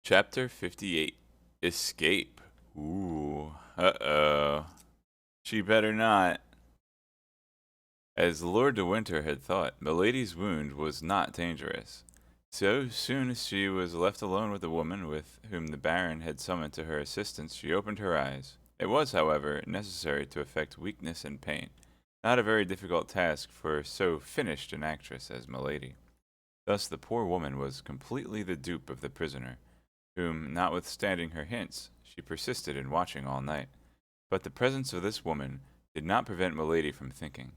Chapter 58. Escape. Ooh. Uh-oh. She better not. As Lord de Winter had thought, Milady's wound was not dangerous. So soon as she was left alone with the woman with whom the Baron had summoned to her assistance, she opened her eyes. It was, however, necessary to affect weakness and pain, not a very difficult task for so finished an actress as Milady. Thus the poor woman was completely the dupe of the prisoner, whom, notwithstanding her hints, she persisted in watching all night. But the presence of this woman did not prevent Milady from thinking.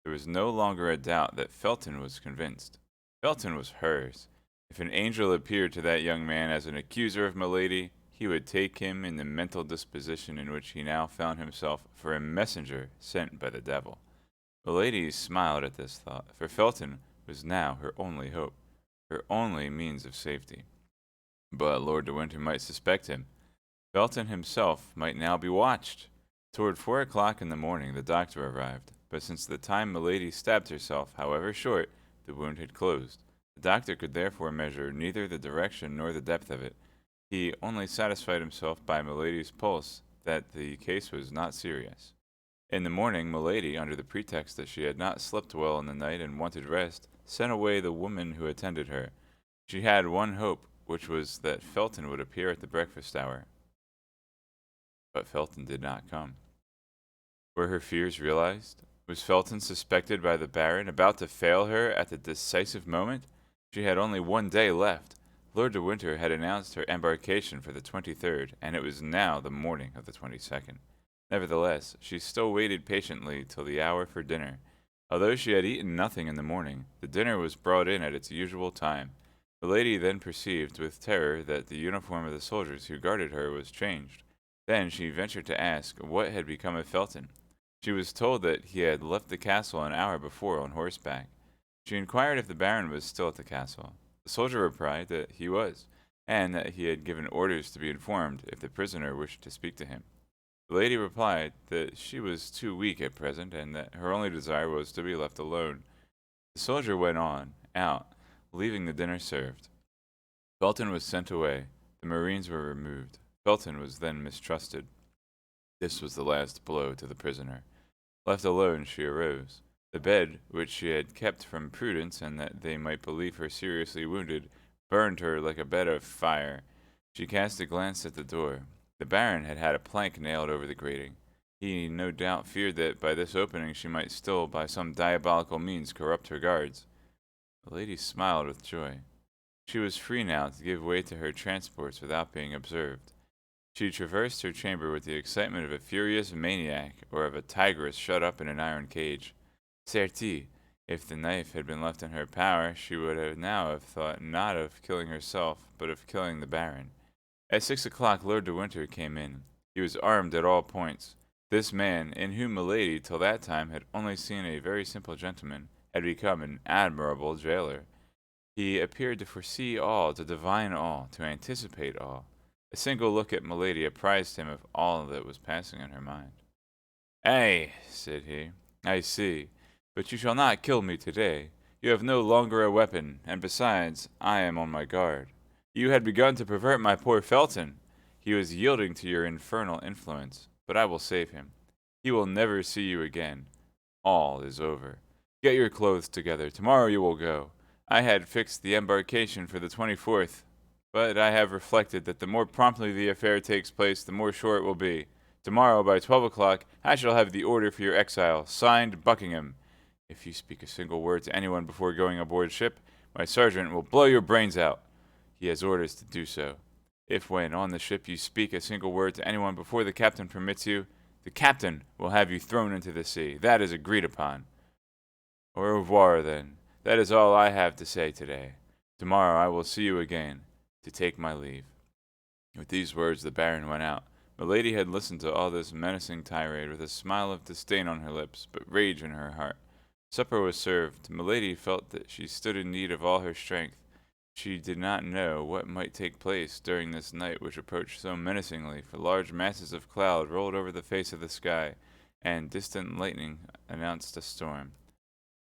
There was no longer a doubt that Felton was convinced. Felton was hers. If an angel appeared to that young man as an accuser of Milady, he would take him in the mental disposition in which he now found himself for a messenger sent by the devil. Milady smiled at this thought, for Felton was now her only hope, her only means of safety. But Lord de Winter might suspect him. Felton himself might now be watched. Toward 4 o'clock in the morning the doctor arrived, but since the time Milady stabbed herself, however short, the wound had closed. The doctor could therefore measure neither the direction nor the depth of it. He only satisfied himself by Milady's pulse that the case was not serious. In the morning, Milady, under the pretext that she had not slept well in the night and wanted rest, sent away the woman who attended her. She had one hope, which was that Felton would appear at the breakfast hour. But Felton did not come. Were her fears realized? Was Felton suspected by the Baron, about to fail her at the decisive moment? She had only 1 day left. Lord de Winter had announced her embarkation for the 23rd, and it was now the morning of the 22nd. Nevertheless, she still waited patiently till the hour for dinner. Although she had eaten nothing in the morning, the dinner was brought in at its usual time. The lady then perceived with terror that the uniform of the soldiers who guarded her was changed. Then she ventured to ask what had become of Felton. She was told that he had left the castle an hour before on horseback. She inquired if the Baron was still at the castle. The soldier replied that he was, and that he had given orders to be informed if the prisoner wished to speak to him. The lady replied that she was too weak at present, and that her only desire was to be left alone. The soldier went out, leaving the dinner served. Felton was sent away. The marines were removed. Felton was then mistrusted. This was the last blow to the prisoner. Left alone, she arose. The bed, which she had kept from prudence and that they might believe her seriously wounded, burned her like a bed of fire. She cast a glance at the door. The Baron had had a plank nailed over the grating. He no doubt feared that by this opening she might still, by some diabolical means, corrupt her guards. The lady smiled with joy. She was free now to give way to her transports without being observed. She traversed her chamber with the excitement of a furious maniac or of a tigress shut up in an iron cage. Certes, if the knife had been left in her power, she would now have thought not of killing herself, but of killing the Baron. At 6 o'clock Lord de Winter came in. He was armed at all points. This man, in whom Milady till that time had only seen a very simple gentleman, had become an admirable jailer. He appeared to foresee all, to divine all, to anticipate all. A single look at Milady apprised him of all that was passing in her mind. "Ay," said he, "I see. But you shall not kill me today. You have no longer a weapon, and besides, I am on my guard. You had begun to pervert my poor Felton. He was yielding to your infernal influence, but I will save him. He will never see you again. All is over. Get your clothes together. Tomorrow you will go. I had fixed the embarkation for the 24th, but I have reflected that the more promptly the affair takes place, the more sure it will be. Tomorrow, by 12 o'clock, I shall have the order for your exile, signed Buckingham. If you speak a single word to anyone before going aboard ship, my sergeant will blow your brains out. He has orders to do so. If when on the ship you speak a single word to anyone before the captain permits you, the captain will have you thrown into the sea. That is agreed upon. Au revoir, then. That is all I have to say today. Tomorrow I will see you again, to take my leave." With these words the Baron went out. Milady had listened to all this menacing tirade with a smile of disdain on her lips, but rage in her heart. Supper was served. Milady felt that she stood in need of all her strength. She did not know what might take place during this night which approached so menacingly, for large masses of cloud rolled over the face of the sky, and distant lightning announced a storm.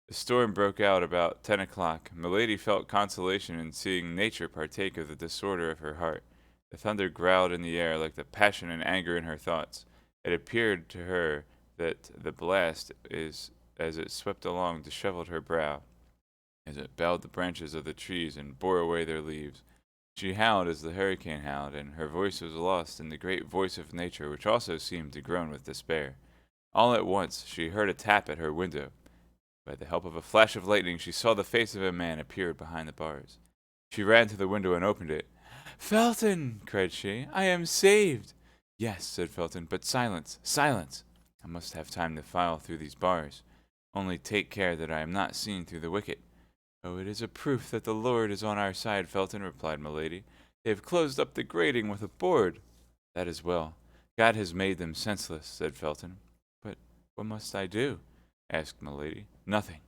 The storm broke out about 10 o'clock. Milady felt consolation in seeing nature partake of the disorder of her heart. The thunder growled in the air like the passion and anger in her thoughts. It appeared to her that the blast, as it swept along, disheveled her brow, as it bowed the branches of the trees and bore away their leaves. She howled as the hurricane howled, and her voice was lost in the great voice of nature, which also seemed to groan with despair. All at once she heard a tap at her window. By the help of a flash of lightning, she saw the face of a man appear behind the bars. She ran to the window and opened it. "Felton!" cried she. "I am saved!" "Yes," said Felton, "but silence, silence! I must have time to file through these bars. Only take care that I am not seen through the wicket." "Oh, it is a proof that the Lord is on our side, Felton," replied Milady. "They have closed up the grating with a board." "That is well. God has made them senseless," said Felton. "But what must I do?" asked Milady. "Nothing.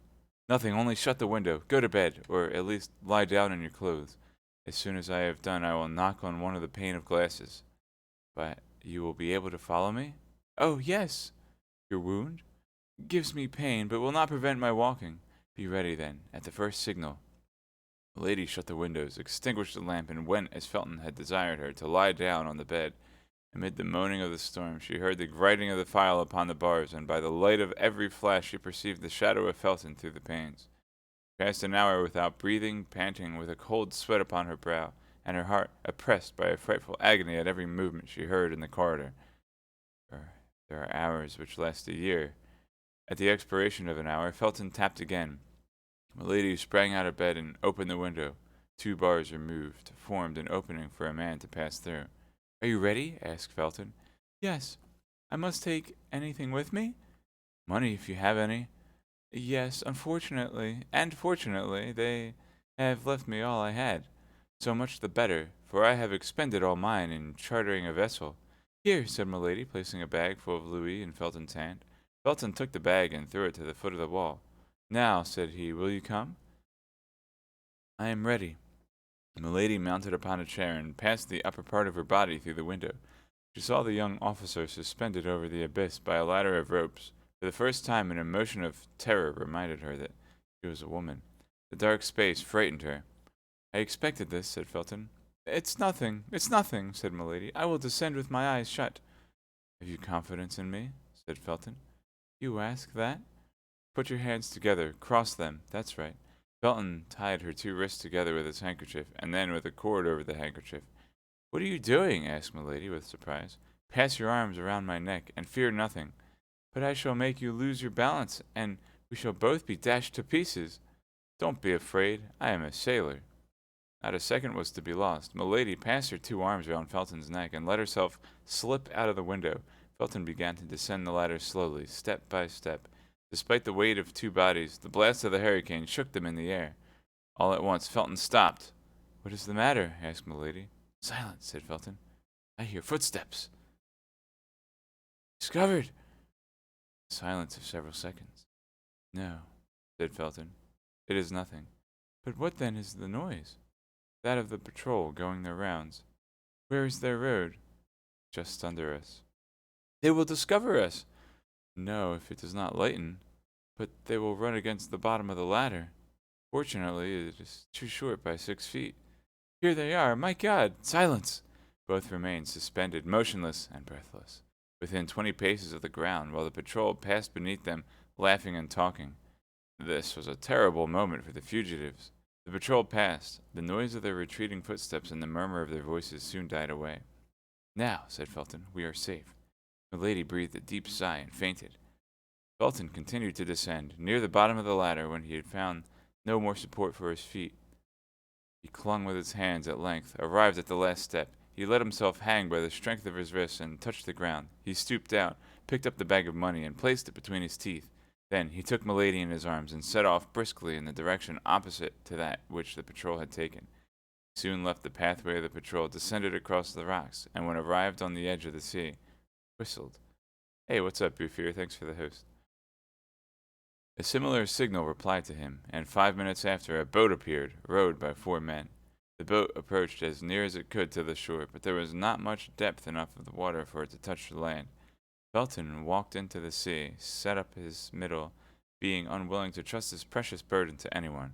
Nothing, only shut the window, go to bed, or at least lie down in your clothes. As soon as I have done, I will knock on one of the pane of glasses." "But you will be able to follow me?" "Oh, yes." "Your wound?" "Gives me pain, but will not prevent my walking." "Be ready, then, at the first signal." Milady shut the windows, extinguished the lamp, and went, as Felton had desired her, to lie down on the bed. Amid the moaning of the storm, she heard the grinding of the file upon the bars, and by the light of every flash she perceived the shadow of Felton through the panes. She passed an hour without breathing, panting, with a cold sweat upon her brow, and her heart oppressed by a frightful agony at every movement she heard in the corridor. There are hours which last a year. At the expiration of an hour, Felton tapped again. Milady sprang out of bed and opened the window. 2 bars removed formed an opening for a man to pass through. "Are you ready?" asked Felton. "Yes." "I must take anything with me?" "Money, if you have any." "Yes, unfortunately and fortunately, they have left me all I had." "So much the better, for I have expended all mine in chartering a vessel." "Here," said Milady, placing a bag full of louis in Felton's hand. Felton took the bag and threw it to the foot of the wall. "Now," said he, "will you come?" "I am ready." Milady mounted upon a chair and passed the upper part of her body through the window. She saw the young officer suspended over the abyss by a ladder of ropes. For the first time an emotion of terror reminded her that she was a woman. The dark space frightened her. "I expected this," said Felton. It's nothing," said Milady. "I will descend with my eyes shut." "Have you confidence in me?" said Felton. "You ask that?" "Put your hands together, cross them, that's right." Felton tied her 2 wrists together with his handkerchief, and then with a cord over the handkerchief. "What are you doing?" asked Milady with surprise. "Pass your arms around my neck, and fear nothing." "But I shall make you lose your balance, and we shall both be dashed to pieces." "Don't be afraid, I am a sailor." Not a second was to be lost. Milady passed her 2 arms around Felton's neck, and let herself slip out of the window. Felton began to descend the ladder slowly, step by step. Despite the weight of 2 bodies, the blast of the hurricane shook them in the air. All at once Felton stopped. "What is the matter?" asked Milady. "Silence," said Felton. "I hear footsteps." "Discovered!" A silence of several seconds. "No," said Felton. "It is nothing." "But what then is the noise?" "That of the patrol going their rounds." "Where is their road?" "Just under us." "They will discover us." "No, if it does not lighten. But they will run against the bottom of the ladder. Fortunately, it is too short by 6 feet. Here they are! My God! Silence!" Both remained suspended, motionless and breathless, within 20 paces of the ground, while the patrol passed beneath them, laughing and talking. This was a terrible moment for the fugitives. The patrol passed. The noise of their retreating footsteps and the murmur of their voices soon died away. "Now," said Felton, "we are safe." Milady breathed a deep sigh and fainted. Felton continued to descend, near the bottom of the ladder when he had found no more support for his feet. He clung with his hands. At length, arrived at the last step, he let himself hang by the strength of his wrists and touched the ground. He stooped down, picked up the bag of money, and placed it between his teeth. Then he took Milady in his arms and set off briskly in the direction opposite to that which the patrol had taken. He soon left the pathway of the patrol, descended across the rocks, and when arrived on the edge of the sea, whistled. "Hey, what's up, Bufir? Thanks for the host." A similar signal replied to him, and 5 minutes after a boat appeared, rowed by 4 men. The boat approached as near as it could to the shore, but there was not much depth enough of the water for it to touch the land. Felton walked into the sea, set up his middle, being unwilling to trust his precious burden to anyone.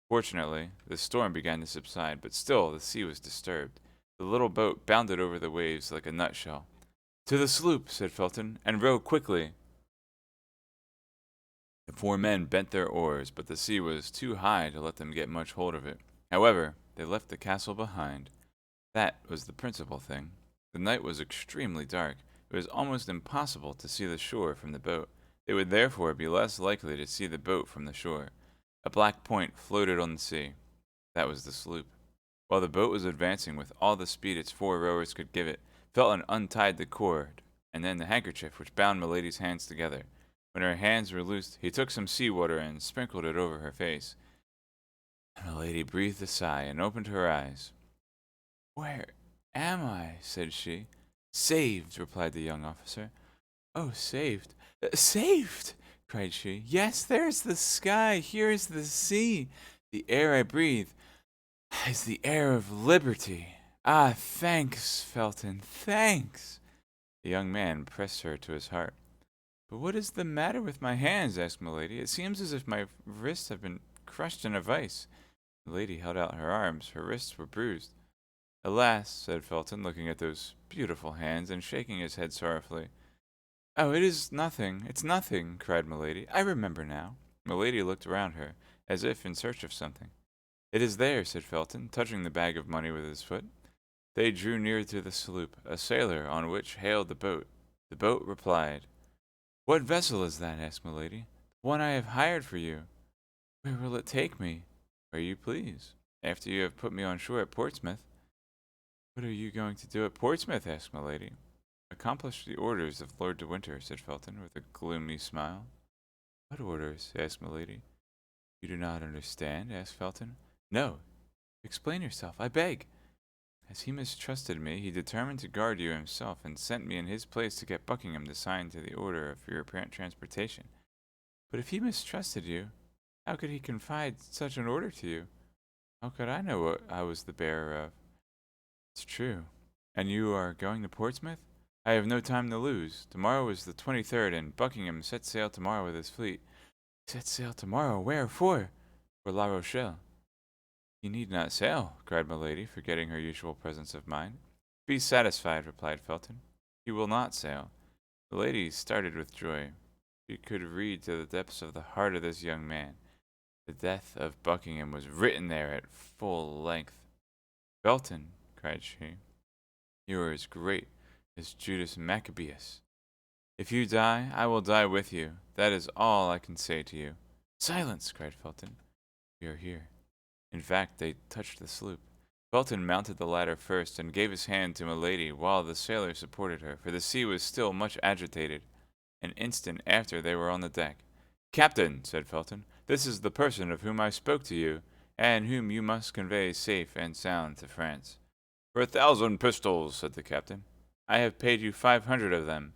Fortunately, the storm began to subside, but still the sea was disturbed. The little boat bounded over the waves like a nutshell. "To the sloop," said Felton, "and row quickly." The four men bent their oars, but the sea was too high to let them get much hold of it. However, they left the castle behind. That was the principal thing. The night was extremely dark. It was almost impossible to see the shore from the boat. They would therefore be less likely to see the boat from the shore. A black point floated on the sea. That was the sloop. While the boat was advancing with all the speed its four rowers could give it, Felton untied the cord, and then the handkerchief which bound Milady's hands together. When her hands were loosed, he took some sea water and sprinkled it over her face. Milady breathed a sigh and opened her eyes. "Where am I?" said she. "Saved," replied the young officer. "Oh, saved! Saved!" cried she. "Yes, there's the sky, here is the sea. The air I breathe is the air of liberty. Ah, thanks, Felton, thanks!" The young man pressed her to his heart. "But what is the matter with my hands?" asked Milady. "It seems as if my wrists have been crushed in a vice." Milady held out her arms. Her wrists were bruised. "Alas," said Felton, looking at those beautiful hands and shaking his head sorrowfully. "Oh, it is nothing, it's nothing," cried Milady. "I remember now." Milady looked around her, as if in search of something. "It is there," said Felton, touching the bag of money with his foot. They drew near to the sloop, a sailor on which hailed the boat. The boat replied. "What vessel is that?" asked Milady. "The one I have hired for you." "Where will it take me?" "Where you please, after you have put me on shore at Portsmouth." "What are you going to do at Portsmouth?" asked Milady. "Accomplish the orders of Lord de Winter," said Felton, with a gloomy smile. "What orders?" asked Milady. "You do not understand?" asked Felton. "No. Explain yourself, I beg." "As he mistrusted me, he determined to guard you himself, and sent me in his place to get Buckingham to sign to the order for your transportation." "But if he mistrusted you, how could he confide such an order to you?" "How could I know what I was the bearer of?" "It's true. And you are going to Portsmouth?" "I have no time to lose. Tomorrow is the 23rd, and Buckingham sets sail tomorrow with his fleet." "Sets sail tomorrow? Where for?" "For La Rochelle." "He need not sail," cried Milady, forgetting her usual presence of mind. "Be satisfied," replied Felton. "He will not sail." The lady started with joy. She could read to the depths of the heart of this young man. The death of Buckingham was written there at full length. "Felton," cried she, "you are as great as Judas Maccabeus. If you die, I will die with you. That is all I can say to you." "Silence!" cried Felton. "We are here." In fact, they touched the sloop. Felton mounted the ladder first and gave his hand to Milady while the sailor supported her, for the sea was still much agitated. An instant after they were on the deck. "Captain," said Felton, "this is the person of whom I spoke to you, and whom you must convey safe and sound to France." "For 1,000 pistols," said the captain. "I have paid you 500 of them."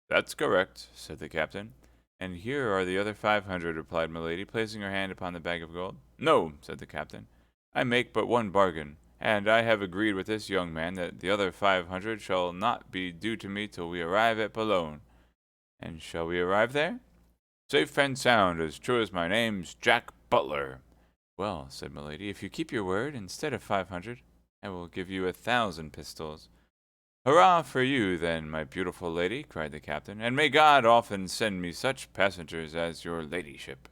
"That's correct," said the captain. "And here are the other 500," replied Milady, placing her hand upon the bag of gold. "No," said the captain. "I make but one bargain, and I have agreed with this young man that the other 500 shall not be due to me till we arrive at Boulogne." "And shall we arrive there?" "Safe and sound, as true as my name's Jack Butler." "Well," said Milady, "if you keep your word, instead of 500, I will give you 1,000 pistols." "Hurrah for you, then, my beautiful lady," cried the captain, "and may God often send me such passengers as your ladyship."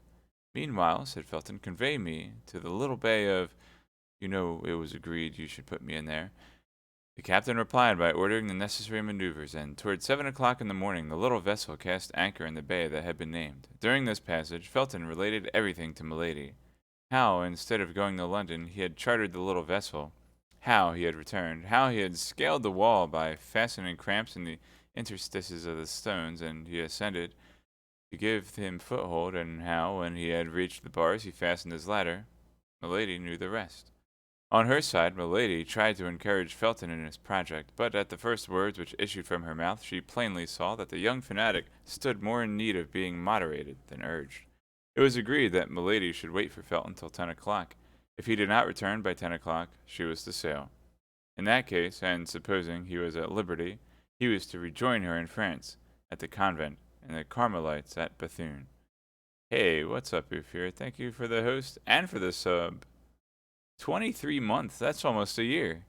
"Meanwhile," said Felton, "convey me to the little bay of— you know it was agreed you should put me in there." The captain replied by ordering the necessary maneuvers, and toward 7 o'clock in the morning the little vessel cast anchor in the bay that had been named. During this passage, Felton related everything to Milady. How, instead of going to London, he had chartered the little vessel, how he had returned, how he had scaled the wall by fastening cramps in the interstices of the stones, and he ascended to give him foothold, and how, when he had reached the bars, he fastened his ladder. Milady knew the rest. On her side, Milady tried to encourage Felton in his project, but at the first words which issued from her mouth, she plainly saw that the young fanatic stood more in need of being moderated than urged. It was agreed that Milady should wait for Felton till 10 o'clock. If he did not return by 10 o'clock, she was to sail. In that case, and supposing he was at liberty, he was to rejoin her in France, at the convent, and the Carmelites at Bethune. Hey, what's up, Ophir? Thank you for the host and for the sub. 23 months. That's almost a year.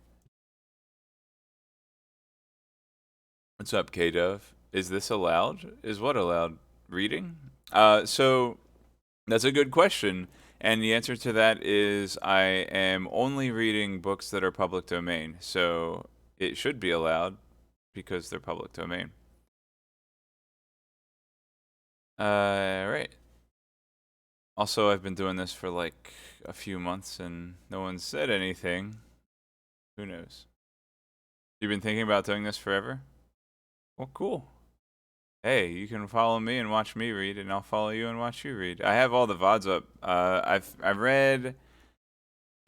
What's up, K-Dove? Is this allowed? Is what allowed? Reading? So that's a good question. And the answer to that is I am only reading books that are public domain. So it should be allowed because they're public domain. Right. Also, I've been doing this for like a few months and no one said anything. Who knows? You've been thinking about doing this forever? Well, cool. Hey, you can follow me and watch me read, and I'll follow you and watch you read. I have all the VODs up. I've read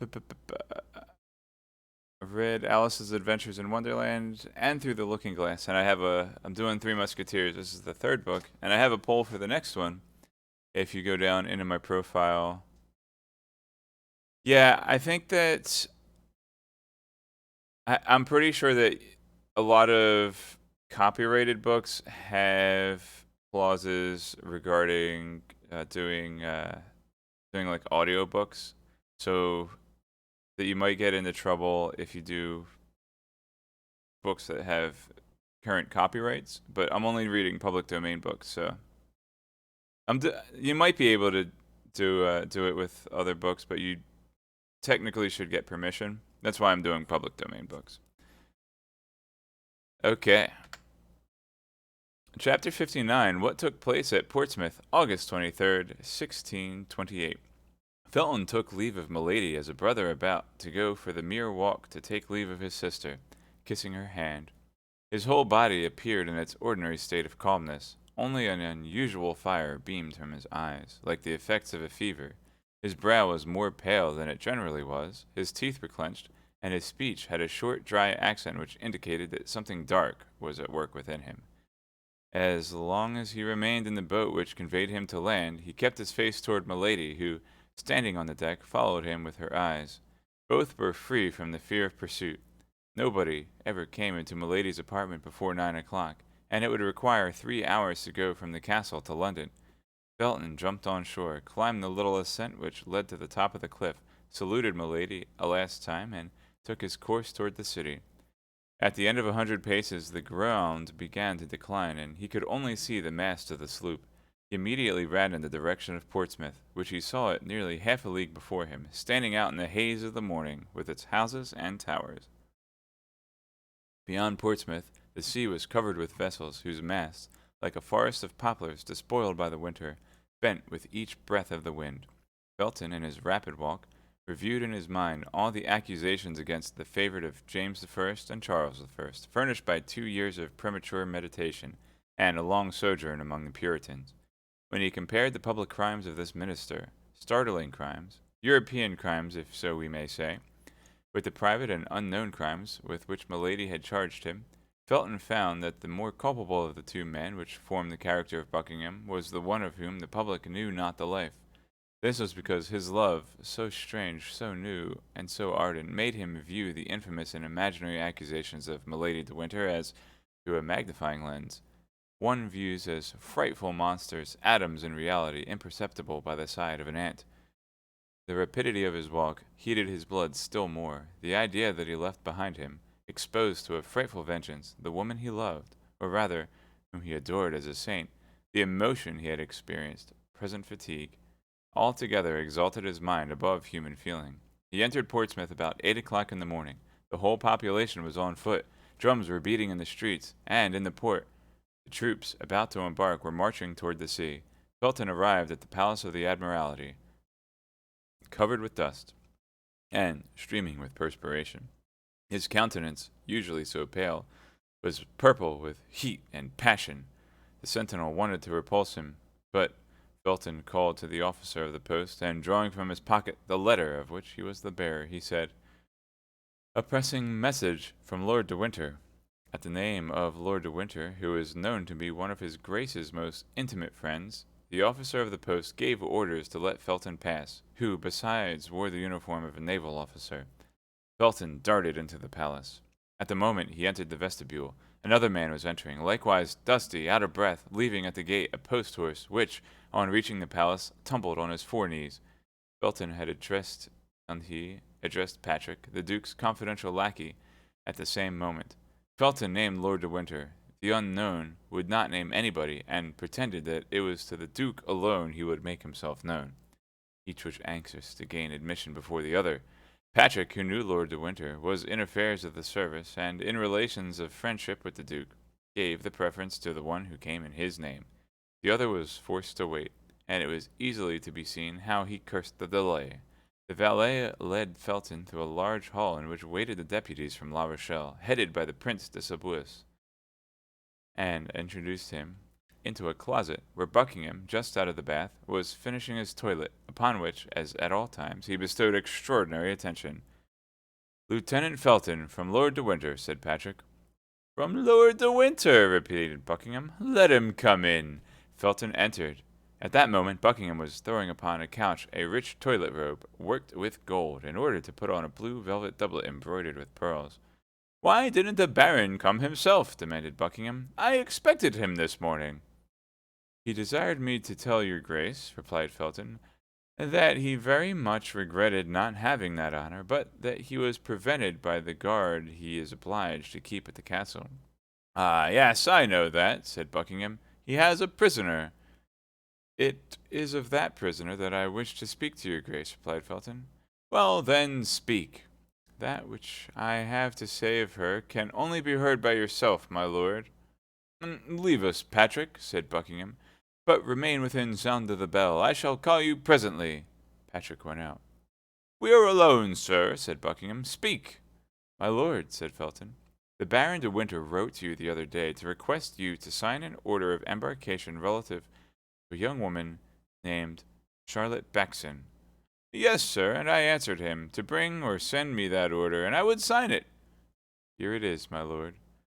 I've read Alice's Adventures in Wonderland and Through the Looking Glass, and I'm doing Three Musketeers. This is the third book, and I have a poll for the next one. If you go down into my profile, yeah, I think that I'm pretty sure that a lot of copyrighted books have clauses regarding doing like audiobooks, so that you might get into trouble if you do books that have current copyrights. But I'm only reading public domain books, so you might be able to do it with other books, but you technically should get permission. That's why I'm doing public domain books. Okay. Chapter 59. What took place at Portsmouth, August 23rd, 1628. Felton took leave of Milady as a brother about to go for the mere walk to take leave of his sister, kissing her hand. His whole body appeared in its ordinary state of calmness. Only an unusual fire beamed from his eyes, like the effects of a fever. His brow was more pale than it generally was, his teeth were clenched, and his speech had a short, dry accent which indicated that something dark was at work within him. As long as he remained in the boat which conveyed him to land, he kept his face toward Milady, who, standing on the deck, followed him with her eyes. Both were free from the fear of pursuit. Nobody ever came into Milady's apartment before 9 o'clock, and it would require 3 hours to go from the castle to London. Felton jumped on shore, climbed the little ascent which led to the top of the cliff, saluted Milady a last time, and took his course toward the city. At the end of 100 paces, the ground began to decline, and he could only see the mast of the sloop. He immediately ran in the direction of Portsmouth, which he saw at nearly half a league before him, standing out in the haze of the morning, with its houses and towers. Beyond Portsmouth, the sea was covered with vessels whose masts, like a forest of poplars despoiled by the winter, bent with each breath of the wind. Felton, in his rapid walk, reviewed in his mind all the accusations against the favorite of James I and Charles I, furnished by 2 years of premature meditation and a long sojourn among the Puritans. When he compared the public crimes of this minister, startling crimes, European crimes, if so we may say, with the private and unknown crimes with which Milady had charged him, Felton found that the more culpable of the two men which formed the character of Buckingham was the one of whom the public knew not the life. This was because his love, so strange, so new, and so ardent, made him view the infamous and imaginary accusations of Milady de Winter as through a magnifying lens. One views as frightful monsters, atoms in reality, imperceptible by the side of an ant. The rapidity of his walk heated his blood still more. The idea that he left behind him, exposed to a frightful vengeance, the woman he loved, or rather, whom he adored as a saint, the emotion he had experienced, present fatigue, altogether exalted his mind above human feeling. He entered Portsmouth about 8 o'clock in the morning. The whole population was on foot. Drums were beating in the streets, and in the port, the troops about to embark were marching toward the sea. Felton arrived at the Palace of the Admiralty, covered with dust, and streaming with perspiration. His countenance, usually so pale, was purple with heat and passion. The sentinel wanted to repulse him, but Felton called to the officer of the post, and drawing from his pocket the letter of which he was the bearer, he said, "A pressing message from Lord de Winter." At the name of Lord de Winter, who is known to be one of his Grace's most intimate friends, the officer of the post gave orders to let Felton pass, who, besides, wore the uniform of a naval officer. Felton darted into the palace. At the moment he entered the vestibule, another man was entering, likewise dusty, out of breath, leaving at the gate a post-horse, which, on reaching the palace, tumbled on his four-knees. Felton had addressed, and he addressed Patrick, the Duke's confidential lackey, at the same moment. Felton named Lord de Winter. The unknown would not name anybody, and pretended that it was to the Duke alone he would make himself known. Each was anxious to gain admission before the other. Patrick, who knew Lord de Winter, was in affairs of the service, and in relations of friendship with the Duke, gave the preference to the one who came in his name. The other was forced to wait, and it was easily to be seen how he cursed the delay. The valet led Felton through a large hall in which waited the deputies from La Rochelle, headed by the Prince de Sabuus, and introduced him into a closet where Buckingham, just out of the bath, was finishing his toilet, upon which, as at all times, he bestowed extraordinary attention. "Lieutenant Felton, from Lord de Winter," said Patrick. "From Lord de Winter," repeated Buckingham. "Let him come in." Felton entered. At that moment Buckingham was throwing upon a couch a rich toilet robe, worked with gold, in order to put on a blue velvet doublet embroidered with pearls. "Why didn't the Baron come himself?" demanded Buckingham. "I expected him this morning." "He desired me to tell your Grace," replied Felton, "that he very much regretted not having that honor, but that he was prevented by the guard he is obliged to keep at the castle." "Ah, yes, I know that," said Buckingham. "He has a prisoner." "It is of that prisoner that I wish to speak to your Grace," replied Felton. "Well, then, speak. That which I have to say of her can only be heard by yourself, my lord." "Leave us, Patrick," said Buckingham, "but remain within sound of the bell. I shall call you presently." Patrick went out. "We are alone, sir," said Buckingham. "Speak." "My lord," said Felton, "the Baron de Winter wrote to you the other day to request you to sign an order of embarkation relative to a young woman named Charlotte Backson." "Yes, sir, and I answered him to bring or send me that order, and I would sign it." "Here it is, my lord."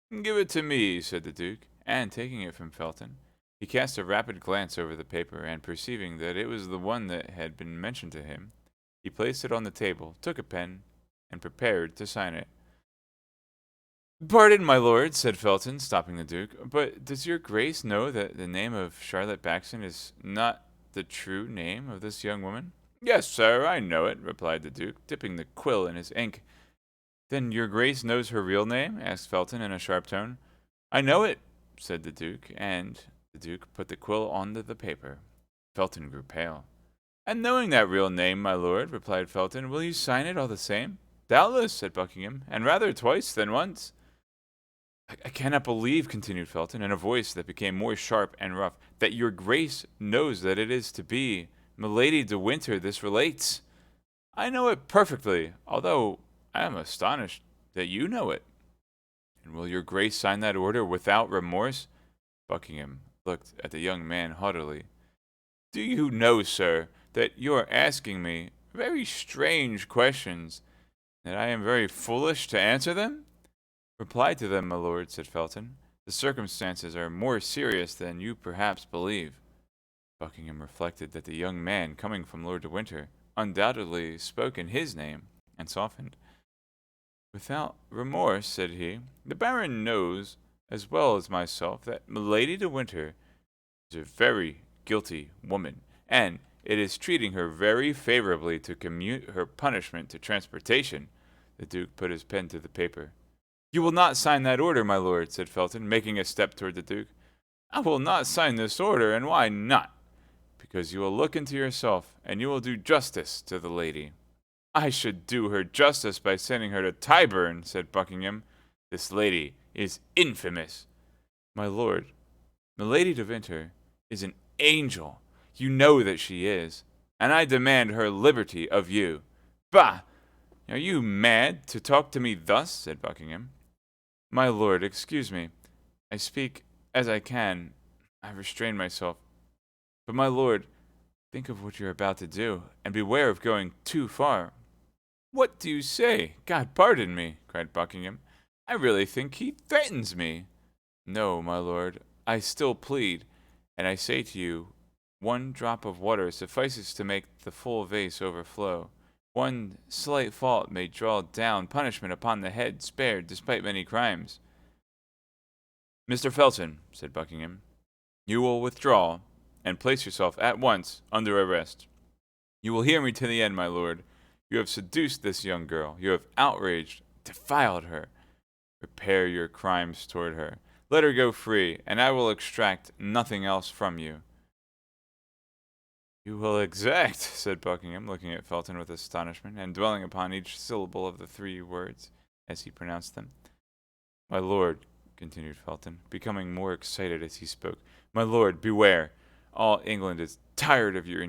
"Give it to me," said the Duke, and taking it from Felton, he cast a rapid glance over the paper, and perceiving that it was the one that had been mentioned to him, he placed it on the table, took a pen, and prepared to sign it. "Pardon, my lord," said Felton, stopping the Duke, "but does your Grace know that the name of Charlotte Backson is not the true name of this young woman?" "Yes, sir, I know it," replied the Duke, dipping the quill in his ink. "Then your Grace knows her real name?" asked Felton in a sharp tone. "I know it," said the Duke, and the Duke put the quill onto the paper. Felton grew pale. "And knowing that real name, my lord," replied Felton, "will you sign it all the same?" "Doubtless," said Buckingham, "and rather twice than once." I cannot believe," continued Felton, in a voice that became more sharp and rough, "that your Grace knows that it is to be Milady de Winter this relates." "I know it perfectly, although I am astonished that you know it." "And will your Grace sign that order without remorse?" Buckingham looked at the young man haughtily. "Do you know, sir, that you are asking me very strange questions, that I am very foolish to answer them?" "Reply to them, my lord," said Felton. "The circumstances are more serious than you perhaps believe." Buckingham reflected that the young man, coming from Lord de Winter, undoubtedly spoke in his name, and softened. "Without remorse," said he, "the Baron knows, as well as myself, that Milady de Winter is a very guilty woman, and it is treating her very favorably to commute her punishment to transportation." The Duke put his pen to the paper. "You will not sign that order, my lord," said Felton, making a step toward the Duke. "I will not sign this order, and why not?" "Because you will look into yourself, and you will do justice to the lady." "I should do her justice by sending her to Tyburn," said Buckingham. "This lady is infamous." "My lord, Milady de Winter is an angel. You know that she is, and I demand her liberty of you." "Bah! Are you mad to talk to me thus?" said Buckingham. "My lord, excuse me. I speak as I can. I restrain myself. But, my lord, think of what you are about to do, and beware of going too far." "What do you say? God pardon me," cried Buckingham. "I really think he threatens me." "No, my lord, I still plead, and I say to you, one drop of water suffices to make the full vase overflow. One slight fault may draw down punishment upon the head spared despite many crimes. Mr. Felton, said Buckingham, you will withdraw and place yourself at once under arrest. You will hear me to the end, my lord. You have seduced this young girl. You have outraged, defiled her. Repair your crimes toward her. Let her go free, and I will extract nothing else from you. You will exact, said Buckingham, looking at Felton with astonishment, and dwelling upon each syllable of the 3 words as he pronounced them. My lord, continued Felton, becoming more excited as he spoke, my lord, beware. All England is tired of your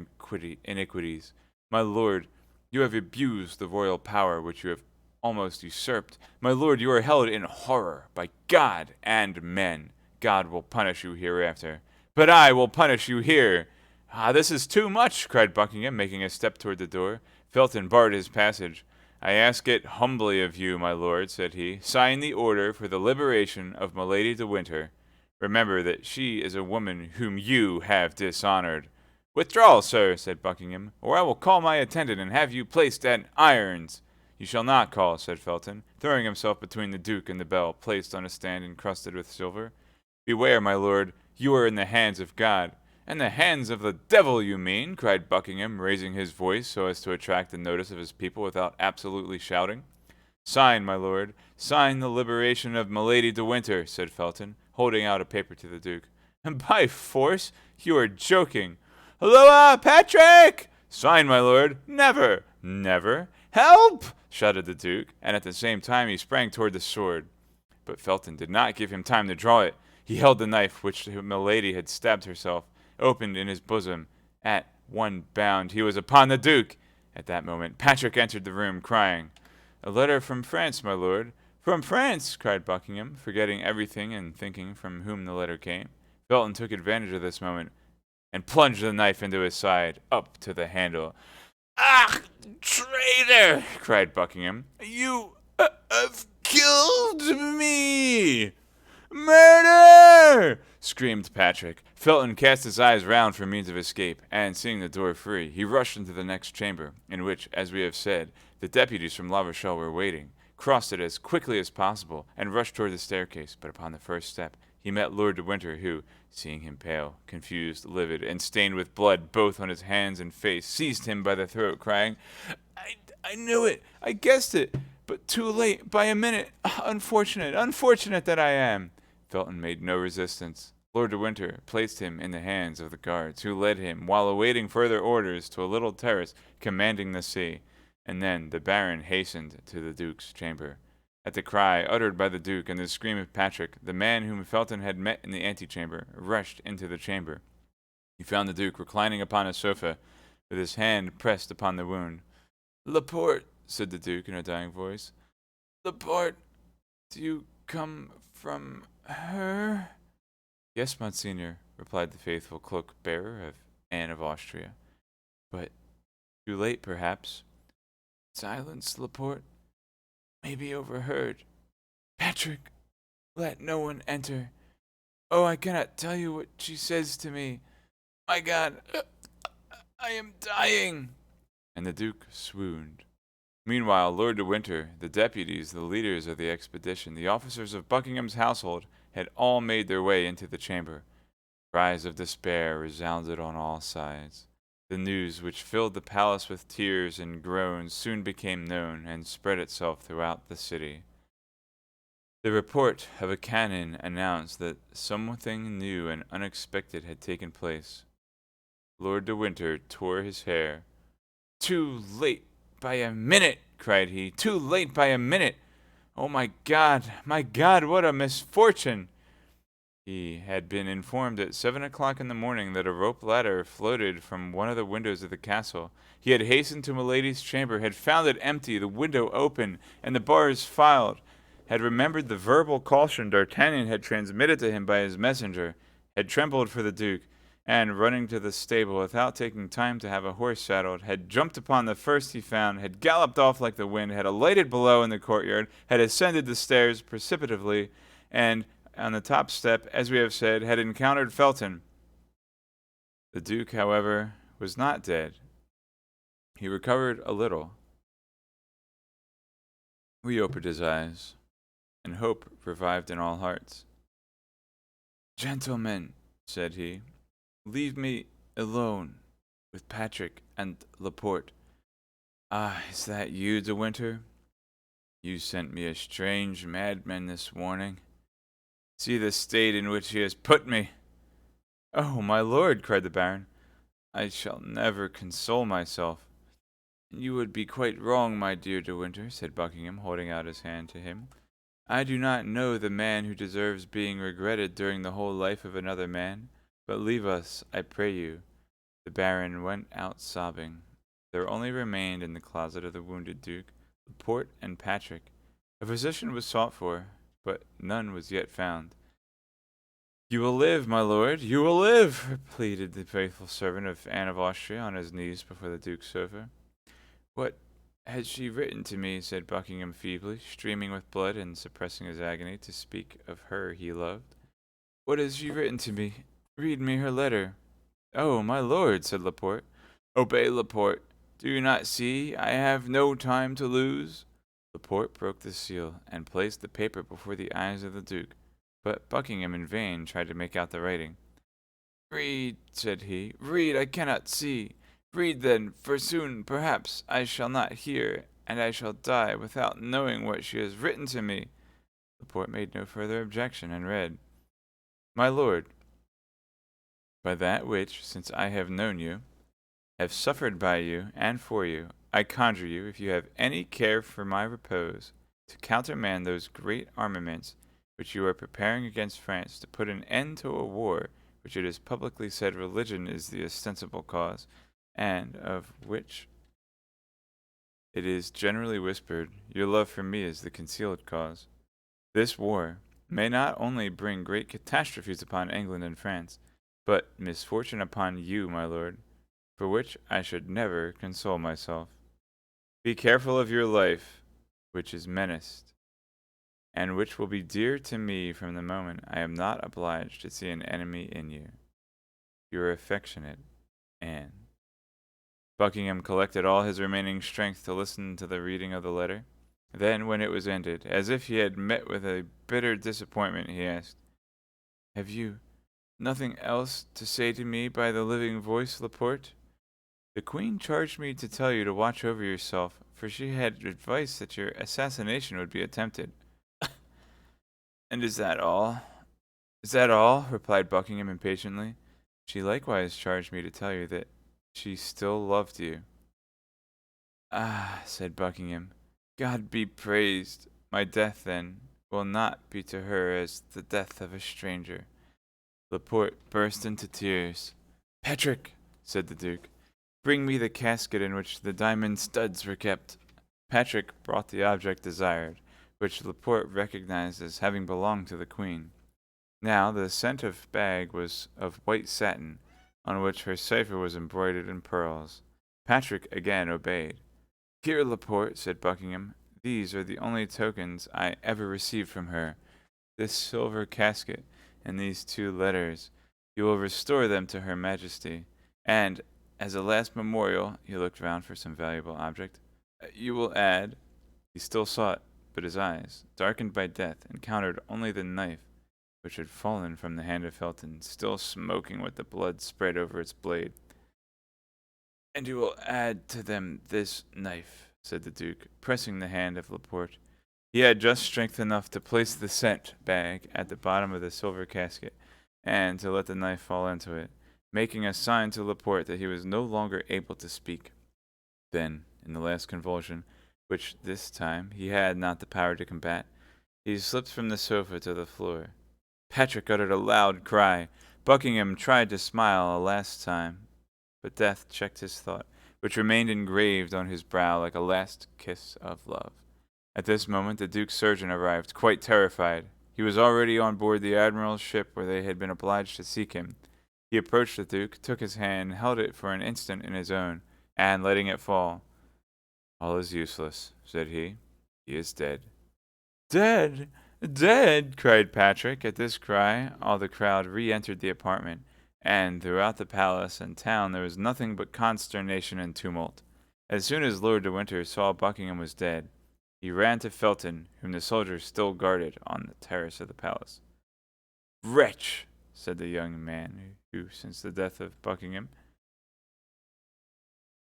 iniquities. My lord, you have abused the royal power which you have almost usurped. My lord, you are held in horror by God and men. God will punish you hereafter. But I will punish you here. Ah, this is too much, cried Buckingham, making a step toward the door. Felton barred his passage. I ask it humbly of you, my lord, said he. Sign the order for the liberation of Milady de Winter. Remember that she is a woman whom you have dishonored. Withdraw, sir, said Buckingham, or I will call my attendant and have you placed at irons. You shall not call, said Felton, throwing himself between the duke and the bell, placed on a stand encrusted with silver. Beware, my lord, you are in the hands of God. In the hands of the devil, you mean, cried Buckingham, raising his voice so as to attract the notice of his people without absolutely shouting. Sign, my lord, sign the liberation of Milady de Winter, said Felton, holding out a paper to the duke. And by force? You are joking. Halloa, Patrick! Sign, my lord. Never, never. Help! Shouted the duke, and at the same time he sprang toward the sword. But Felton did not give him time to draw it. He held the knife which Milady had stabbed herself, opened in his bosom. At one bound he was upon the duke. At that moment Patrick entered the room, crying, A letter from France, my lord. From France, cried Buckingham, forgetting everything and thinking from whom the letter came. Felton took advantage of this moment and plunged the knife into his side, up to the handle. Ah, traitor! Cried Buckingham. You have killed me! Murder! Screamed Patrick. Felton cast his eyes round for means of escape, and seeing the door free, he rushed into the next chamber, in which, as we have said, the deputies from La Rochelle were waiting, crossed it as quickly as possible, and rushed toward the staircase. But upon the first step, he met Lord de Winter, who, seeing him pale, confused, livid, and stained with blood both on his hands and face, seized him by the throat, crying, I knew it! I guessed it! But too late, by a minute! Unfortunate, unfortunate that I am! Felton made no resistance. Lord de Winter placed him in the hands of the guards, who led him, while awaiting further orders, to a little terrace commanding the sea, and then the Baron hastened to the Duke's chamber. At the cry uttered by the Duke and the scream of Patrick, the man whom Felton had met in the antechamber rushed into the chamber. He found the Duke reclining upon a sofa, with his hand pressed upon the wound. Laporte, said the Duke in a dying voice. Laporte, do you come from her? Yes, Monseigneur, replied the faithful cloak-bearer of Anne of Austria. But too late, perhaps. Silence, Laporte. May be overheard. Patrick, let no one enter. Oh, I cannot tell you what she says to me. My God, I am dying. And the Duke swooned. Meanwhile, Lord de Winter, the deputies, the leaders of the expedition, the officers of Buckingham's household, had all made their way into the chamber. Cries of despair resounded on all sides. The news, which filled the palace with tears and groans, soon became known and spread itself throughout the city. The report of a cannon announced that something new and unexpected had taken place. Lord de Winter tore his hair. Too late by a minute, cried he. Too late by a minute. Oh, my God, what a misfortune! He had been informed at 7 o'clock in the morning that a rope ladder floated from one of the windows of the castle. He had hastened to Milady's chamber, had found it empty, the window open, and the bars filed, had remembered the verbal caution D'Artagnan had transmitted to him by his messenger, had trembled for the Duke, and, running to the stable without taking time to have a horse saddled, had jumped upon the first he found, had galloped off like the wind, had alighted below in the courtyard, had ascended the stairs precipitately, and, on the top step, as we have said, had encountered Felton. The Duke, however, was not dead. He recovered a little, reopened his eyes, and hope revived in all hearts. "Gentlemen," said he, "leave me alone with Patrick and Laporte. Ah, is that you, De Winter? You sent me a strange madman this morning. See the state in which he has put me." "Oh, my lord," cried the Baron, "I shall never console myself." "You would be quite wrong, my dear De Winter," said Buckingham, holding out his hand to him. "I do not know the man who deserves being regretted during the whole life of another man. But leave us, I pray you." The Baron went out sobbing. There only remained in the closet of the wounded Duke, Laporte, and Patrick. A physician was sought for, but none was yet found. "You will live, my lord, you will live," pleaded the faithful servant of Anne of Austria on his knees before the Duke's sofa. "What has she written to me?" said Buckingham feebly, streaming with blood and suppressing his agony to speak of her he loved. "What has she written to me? Read me her letter." "Oh, my lord," said Laporte. "Obey, Laporte. Do you not see I have no time to lose?" Laporte broke the seal and placed the paper before the eyes of the Duke, but Buckingham in vain tried to make out the writing. "Read," said he, "read, I cannot see. Read then, for soon, perhaps, I shall not hear, and I shall die without knowing what she has written to me." Laporte made no further objection, and read, "My lord, by that which, since I have known you, have suffered by you and for you, I conjure you, if you have any care for my repose, to countermand those great armaments which you are preparing against France, to put an end to a war which it is publicly said religion is the ostensible cause, and of which it is generally whispered your love for me is the concealed cause. This war may not only bring great catastrophes upon England and France, but misfortune upon you, my lord, for which I should never console myself. Be careful of your life, which is menaced, and which will be dear to me from the moment I am not obliged to see an enemy in you. Your affectionate Anne." Buckingham collected all his remaining strength to listen to the reading of the letter. Then, when it was ended, as if he had met with a bitter disappointment, he asked, "Have you nothing else to say to me by the living voice, Laporte?" "The Queen charged me to tell you to watch over yourself, for she had advice that your assassination would be attempted." "And is that all? Is that all?" replied Buckingham impatiently. "She likewise charged me to tell you that she still loved you." "Ah," said Buckingham, "God be praised. My death, then, will not be to her as the death of a stranger." Laporte burst into tears. "Patrick," said the Duke, "bring me the casket in which the diamond studs were kept." Patrick brought the object desired, which Laporte recognized as having belonged to the Queen. Now the scent-of bag was of white satin, on which her cipher was embroidered in pearls. Patrick again obeyed. "Here, Laporte," said Buckingham, "these are the only tokens I ever received from her. This silver casket and these 2 letters. You will restore them to her Majesty, and, as a last memorial," he looked round for some valuable object, "you will add—" He still saw it, but his eyes, darkened by death, encountered only the knife which had fallen from the hand of Felton, still smoking with the blood spread over its blade. "And you will add to them this knife," said the Duke, pressing the hand of Laporte. He had just strength enough to place the scent bag at the bottom of the silver casket, and to let the knife fall into it, making a sign to Laporte that he was no longer able to speak. Then, in the last convulsion, which this time he had not the power to combat, he slipped from the sofa to the floor. Patrick uttered a loud cry. Buckingham tried to smile a last time, but death checked his thought, which remained engraved on his brow like a last kiss of love. At this moment the Duke's surgeon arrived, quite terrified. He was already on board the Admiral's ship where they had been obliged to seek him. He approached the Duke, took his hand, held it for an instant in his own, and, letting it fall, "All is useless," said he. "He is dead." "Dead! Dead!" cried Patrick. At this cry all the crowd re-entered the apartment, and throughout the palace and town there was nothing but consternation and tumult. As soon as Lord de Winter saw Buckingham was dead, He ran to Felton, whom the soldiers still guarded on the terrace of the palace. "Wretch!" said the young man, who, since the death of Buckingham,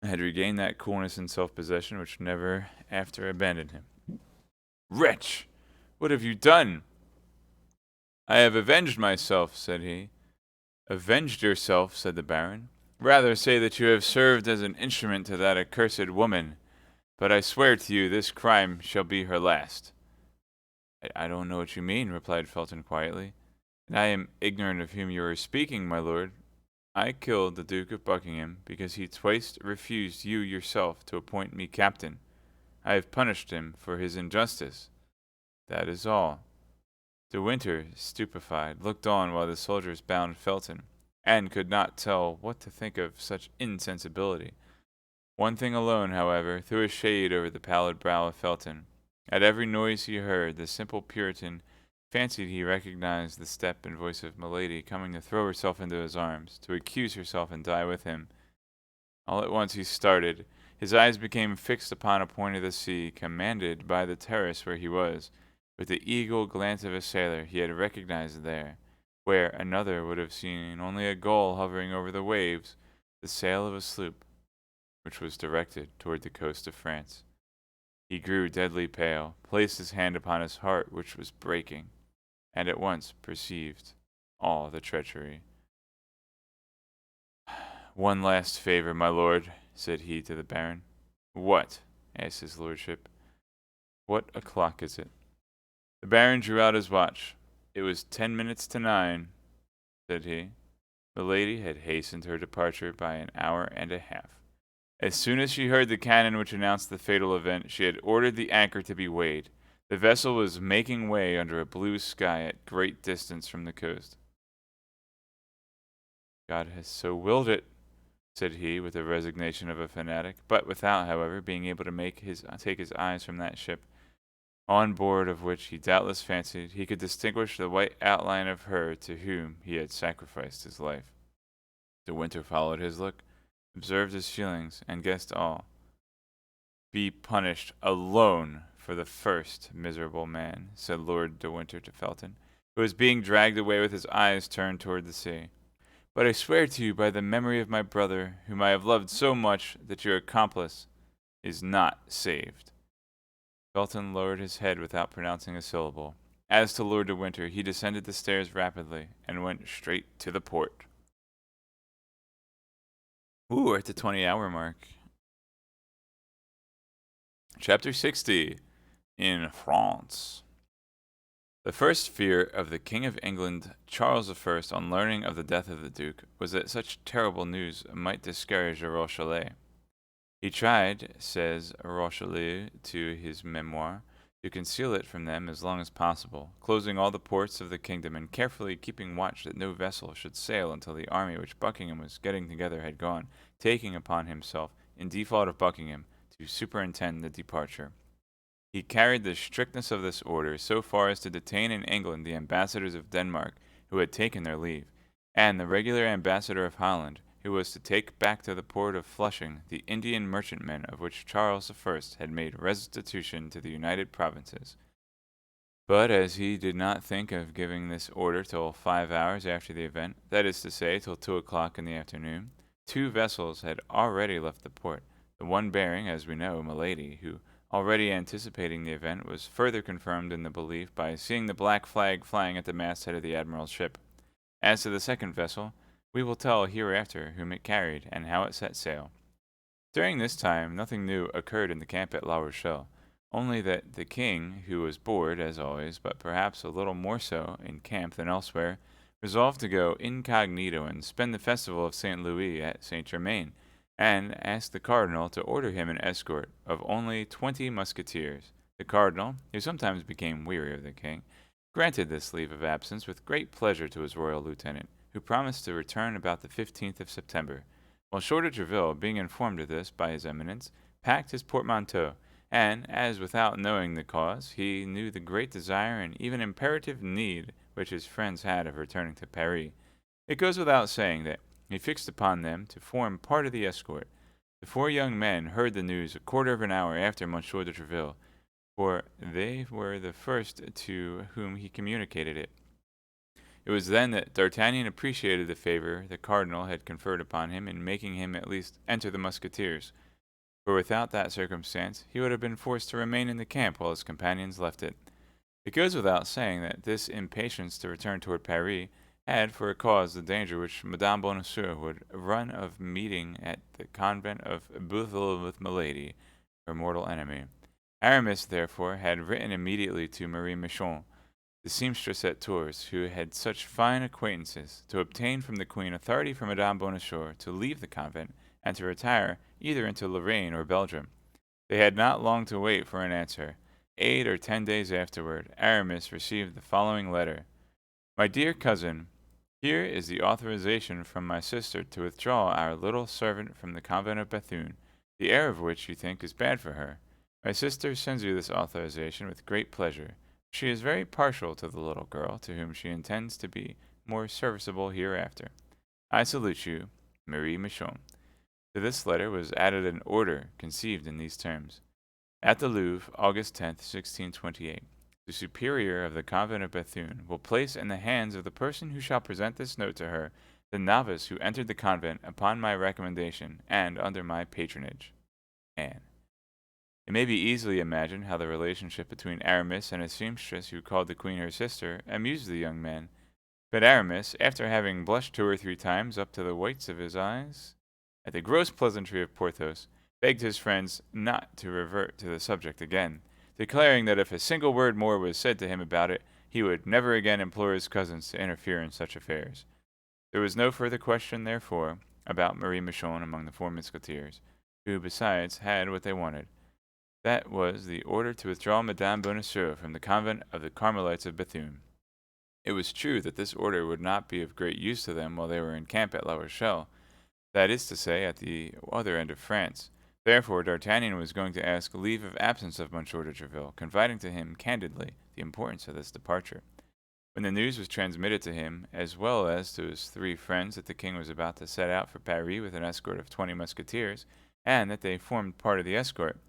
had regained that coolness and self-possession which never after abandoned him. "Wretch! What have you done?" "I have avenged myself," said he. "Avenged yourself," said the Baron. "Rather say that you have served as an instrument to that accursed woman. But I swear to you this crime shall be her last." I don't know what you mean," replied Felton quietly. "And I am ignorant of whom you are speaking, my lord. I killed the Duke of Buckingham because he twice refused you yourself to appoint me captain. I have punished him for his injustice. That is all." De Winter, stupefied, looked on while the soldiers bound Felton, and could not tell what to think of such insensibility. One thing alone, however, threw a shade over the pallid brow of Felton. At every noise he heard, the simple Puritan fancied he recognized the step and voice of Milady coming to throw herself into his arms, to accuse herself and die with him. All at once he started. His eyes became fixed upon a point of the sea, commanded by the terrace where he was, with the eagle glance of a sailor he had recognized there, where another would have seen only a gull hovering over the waves, the sail of a sloop, which was directed toward the coast of France. He grew deadly pale, placed his hand upon his heart, which was breaking, and at once perceived all the treachery. "One last favor, my lord," said he to the Baron. "What?" asked his lordship. "What o'clock is it?" The Baron drew out his watch. "It was 10 minutes to 9, said he. Milady had hastened her departure by an hour and a half. As soon as she heard the cannon which announced the fatal event, she had ordered the anchor to be weighed. The vessel was making way under a blue sky at great distance from the coast. "God has so willed it," said he, with the resignation of a fanatic, but without, however, being able to take his eyes from that ship, on board of which he doubtless fancied he could distinguish the white outline of her to whom he had sacrificed his life. De Winter followed his look, observed his feelings, and guessed all. "Be punished alone for the first, miserable man," said Lord de Winter to Felton, who was being dragged away with his eyes turned toward the sea. "But I swear to you by the memory of my brother, whom I have loved so much, that your accomplice is not saved." Felton lowered his head without pronouncing a syllable. As to Lord de Winter, he descended the stairs rapidly, and went straight to the port. Ooh, we're at the 20-hour mark. Chapter 60. In France. The first fear of the King of England, Charles I, on learning of the death of the Duke, was that such terrible news might discourage the Rochellais. He tried, says Rochelieu to his memoir, to conceal it from them as long as possible, closing all the ports of the kingdom and carefully keeping watch that no vessel should sail until the army which Buckingham was getting together had gone, taking upon himself, in default of Buckingham, to superintend the departure. He carried the strictness of this order so far as to detain in England the ambassadors of Denmark who had taken their leave, and the regular ambassador of Holland, who was to take back to the port of Flushing the Indian merchantmen of which Charles I had made restitution to the United Provinces. But as he did not think of giving this order till 5 hours after the event, that is to say, till 2 o'clock in the afternoon, 2 vessels had already left the port, the one bearing, as we know, Milady, who, already anticipating the event, was further confirmed in the belief by seeing the black flag flying at the masthead of the admiral's ship. As to the second vessel, we will tell hereafter whom it carried and how it set sail. During this time nothing new occurred in the camp at La Rochelle, only that the king, who was bored, as always, but perhaps a little more so in camp than elsewhere, resolved to go incognito and spend the festival of St. Louis at St. Germain, and asked the cardinal to order him an escort of only 20 musketeers. The cardinal, who sometimes became weary of the king, granted this leave of absence with great pleasure to his royal lieutenant, who promised to return about the 15th of September, while Short de Treville, being informed of this by his eminence, packed his portmanteau, and, as without knowing the cause, he knew the great desire and even imperative need which his friends had of returning to Paris, it goes without saying that he fixed upon them to form part of the escort. The 4 young men heard the news a quarter of an hour after Monsieur de Treville, for they were the first to whom he communicated it. It was then that D'Artagnan appreciated the favor the cardinal had conferred upon him in making him at least enter the Musketeers, for without that circumstance he would have been forced to remain in the camp while his companions left it. It goes without saying that this impatience to return toward Paris had for a cause the danger which Madame Bonacieux would run of meeting at the convent of Bouthil with Milady, her mortal enemy. Aramis, therefore, had written immediately to Marie Michon, the seamstress at Tours, who had such fine acquaintances, to obtain from the queen authority for Madame Bonacieux to leave the convent and to retire either into Lorraine or Belgium. They had not long to wait for an answer. 8 or 10 days afterward, Aramis received the following letter: "My dear cousin, here is the authorization from my sister to withdraw our little servant from the convent of Bethune, the air of which you think is bad for her. My sister sends you this authorization with great pleasure. She is very partial to the little girl, to whom she intends to be more serviceable hereafter. I salute you, Marie Michon." To this letter was added an order conceived in these terms: "At the Louvre, August 10th, 1628. The superior of the convent of Bethune will place in the hands of the person who shall present this note to her the novice who entered the convent upon my recommendation and under my patronage, Anne." It may be easily imagined how the relationship between Aramis and a seamstress who called the queen her sister amused the young man. But Aramis, after having blushed 2 or 3 times up to the whites of his eyes at the gross pleasantry of Porthos, begged his friends not to revert to the subject again, declaring that if a single word more was said to him about it, he would never again implore his cousins to interfere in such affairs. There was no further question, therefore, about Marie Michon among the 4 Musketeers, who, besides, had what they wanted. That was the order to withdraw Madame Bonacieux from the convent of the Carmelites of Bethune. It was true that this order would not be of great use to them while they were in camp at La Rochelle, that is to say, at the other end of France. Therefore, D'Artagnan was going to ask leave of absence of Monsieur de Treville, confiding to him candidly the importance of this departure. When the news was transmitted to him, as well as to his 3 friends, that the king was about to set out for Paris with an escort of 20 Musketeers, and that they formed part of the escort,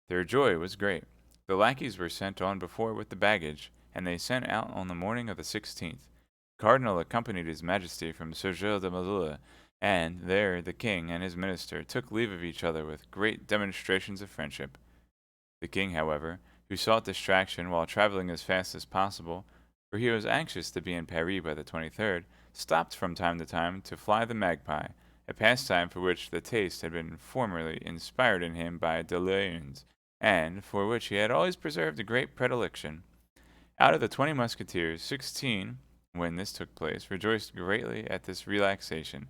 their joy was great. The lackeys were sent on before with the baggage, and they set out on the morning of the 16th. The cardinal accompanied his majesty from Sergel de Melun, and there the king and his minister took leave of each other with great demonstrations of friendship. The king, however, who sought distraction while traveling as fast as possible, for he was anxious to be in Paris by the 23rd, stopped from time to time to fly the magpie, a pastime for which the taste had been formerly inspired in him by de Luynes, and for which he had always preserved a great predilection. Out of the 20 Musketeers, 16, when this took place, rejoiced greatly at this relaxation,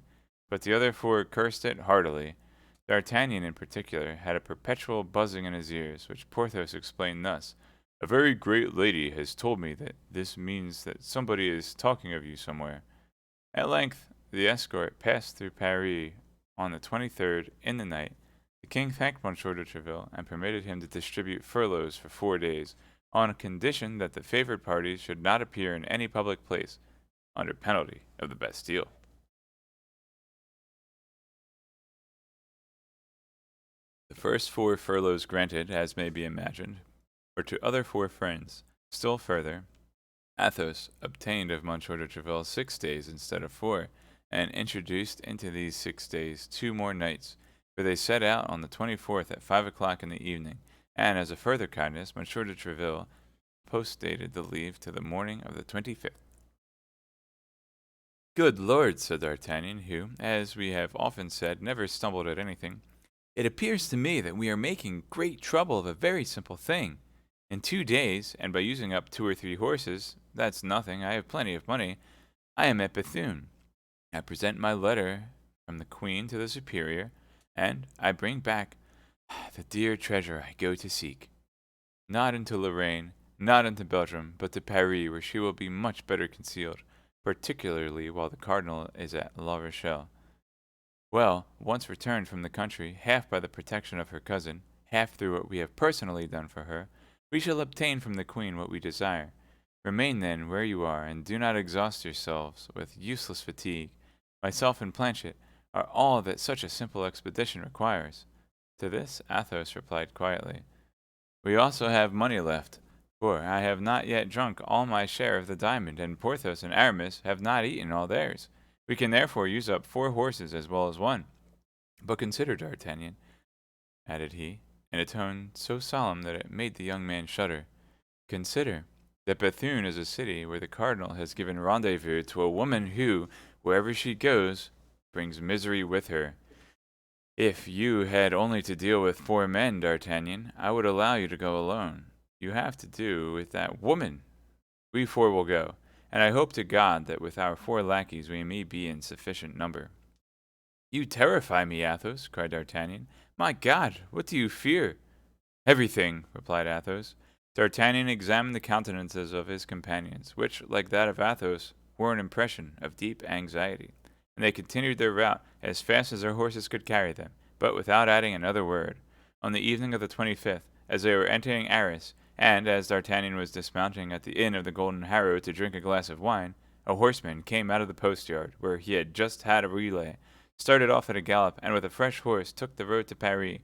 but the other 4 cursed it heartily. D'Artagnan, in particular, had a perpetual buzzing in his ears, which Porthos explained thus: "A very great lady has told me that this means that somebody is talking of you somewhere." At length, the escort passed through Paris on the 23rd in the night. The king thanked Monsieur de Treville and permitted him to distribute furloughs for 4 days, on condition that the favored parties should not appear in any public place, under penalty of the Bastille. The first 4 furloughs granted, as may be imagined, were to other 4 friends. Still further, Athos obtained of Monsieur de Treville 6 days instead of 4, and introduced into these 6 days 2 more nights, for they set out on the 24th at 5 o'clock in the evening, and as a further kindness, Monsieur de Treville postdated the leave to the morning of the 25th. "Good Lord," said D'Artagnan, who, as we have often said, never stumbled at anything, "it appears to me that we are making great trouble of a very simple thing. In 2 days, and by using up 2 or 3 horses, that's nothing, I have plenty of money, I am at Bethune. I present my letter from the queen to the superior, and I bring back the dear treasure I go to seek. Not into Lorraine, not into Belgium, but to Paris, where she will be much better concealed, particularly while the cardinal is at La Rochelle. Well, once returned from the country, half by the protection of her cousin, half through what we have personally done for her, we shall obtain from the queen what we desire. Remain then where you are, and do not exhaust yourselves with useless fatigue. Myself and Planchet are all that such a simple expedition requires." To this Athos replied quietly, We also have money left, for I have not yet drunk all my share of the diamond, and Porthos and Aramis have not eaten all theirs. We can therefore use up 4 horses as well as one. But consider, D'Artagnan, added he, in a tone so solemn that it made the young man shudder, consider that Bethune is a city where the cardinal has given rendezvous to a woman who, wherever she goes, brings misery with her. If you had only to deal with 4 men, D'Artagnan, I would allow you to go alone. You have to do with that woman. We 4 will go, and I hope to God that with our 4 lackeys we may be in sufficient number. You terrify me, Athos, cried D'Artagnan. My God, what do you fear? Everything, replied Athos. D'Artagnan examined the countenances of his companions, which, like that of Athos, wore an impression of deep anxiety, and they continued their route as fast as their horses could carry them, but without adding another word. On the evening of the 25th, as they were entering Arras, and as D'Artagnan was dismounting at the inn of the Golden Harrow to drink a glass of wine, a horseman came out of the post-yard, where he had just had a relay, started off at a gallop, and with a fresh horse took the road to Paris.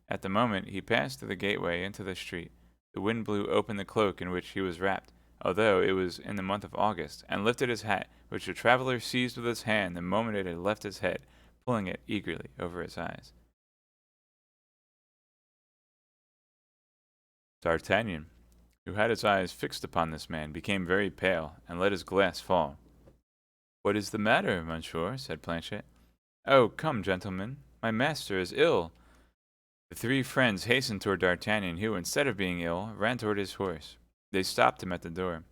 At the moment he passed through the gateway into the street, the wind blew open the cloak in which he was wrapped, although it was in the month of August, and lifted his hat, which the traveler seized with his hand the moment it had left his head, pulling it eagerly over his eyes. D'Artagnan, who had his eyes fixed upon this man, became very pale, and let his glass fall. "What is the matter, monsieur?" said Planchet. "Oh, come, gentlemen, my master is ill." The 3 friends hastened toward D'Artagnan, who, instead of being ill, ran toward his horse. They stopped him at the door.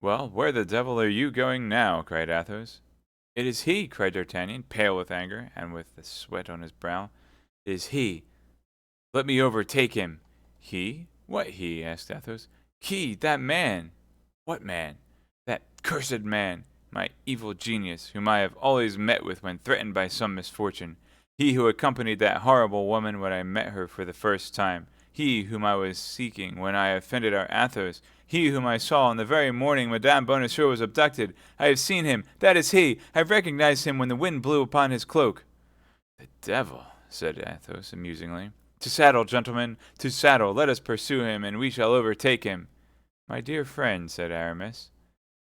"Well, where the devil are you going now?" cried Athos. "It is he!" cried D'Artagnan, pale with anger, and with the sweat on his brow. "It is he! Let me overtake him!" "He? What he?" asked Athos. "He, that man!" "What man?" "That cursed man, my evil genius, whom I have always met with when threatened by some misfortune. He who accompanied that horrible woman when I met her for the first time. He whom I was seeking when I offended our Athos. He whom I saw on the very morning Madame Bonacieux was abducted. I have seen him. That is he. I recognized him when the wind blew upon his cloak." "The devil," said Athos, amusingly. "To saddle, gentlemen, to saddle. Let us pursue him, and we shall overtake him." "My dear friend," said Aramis,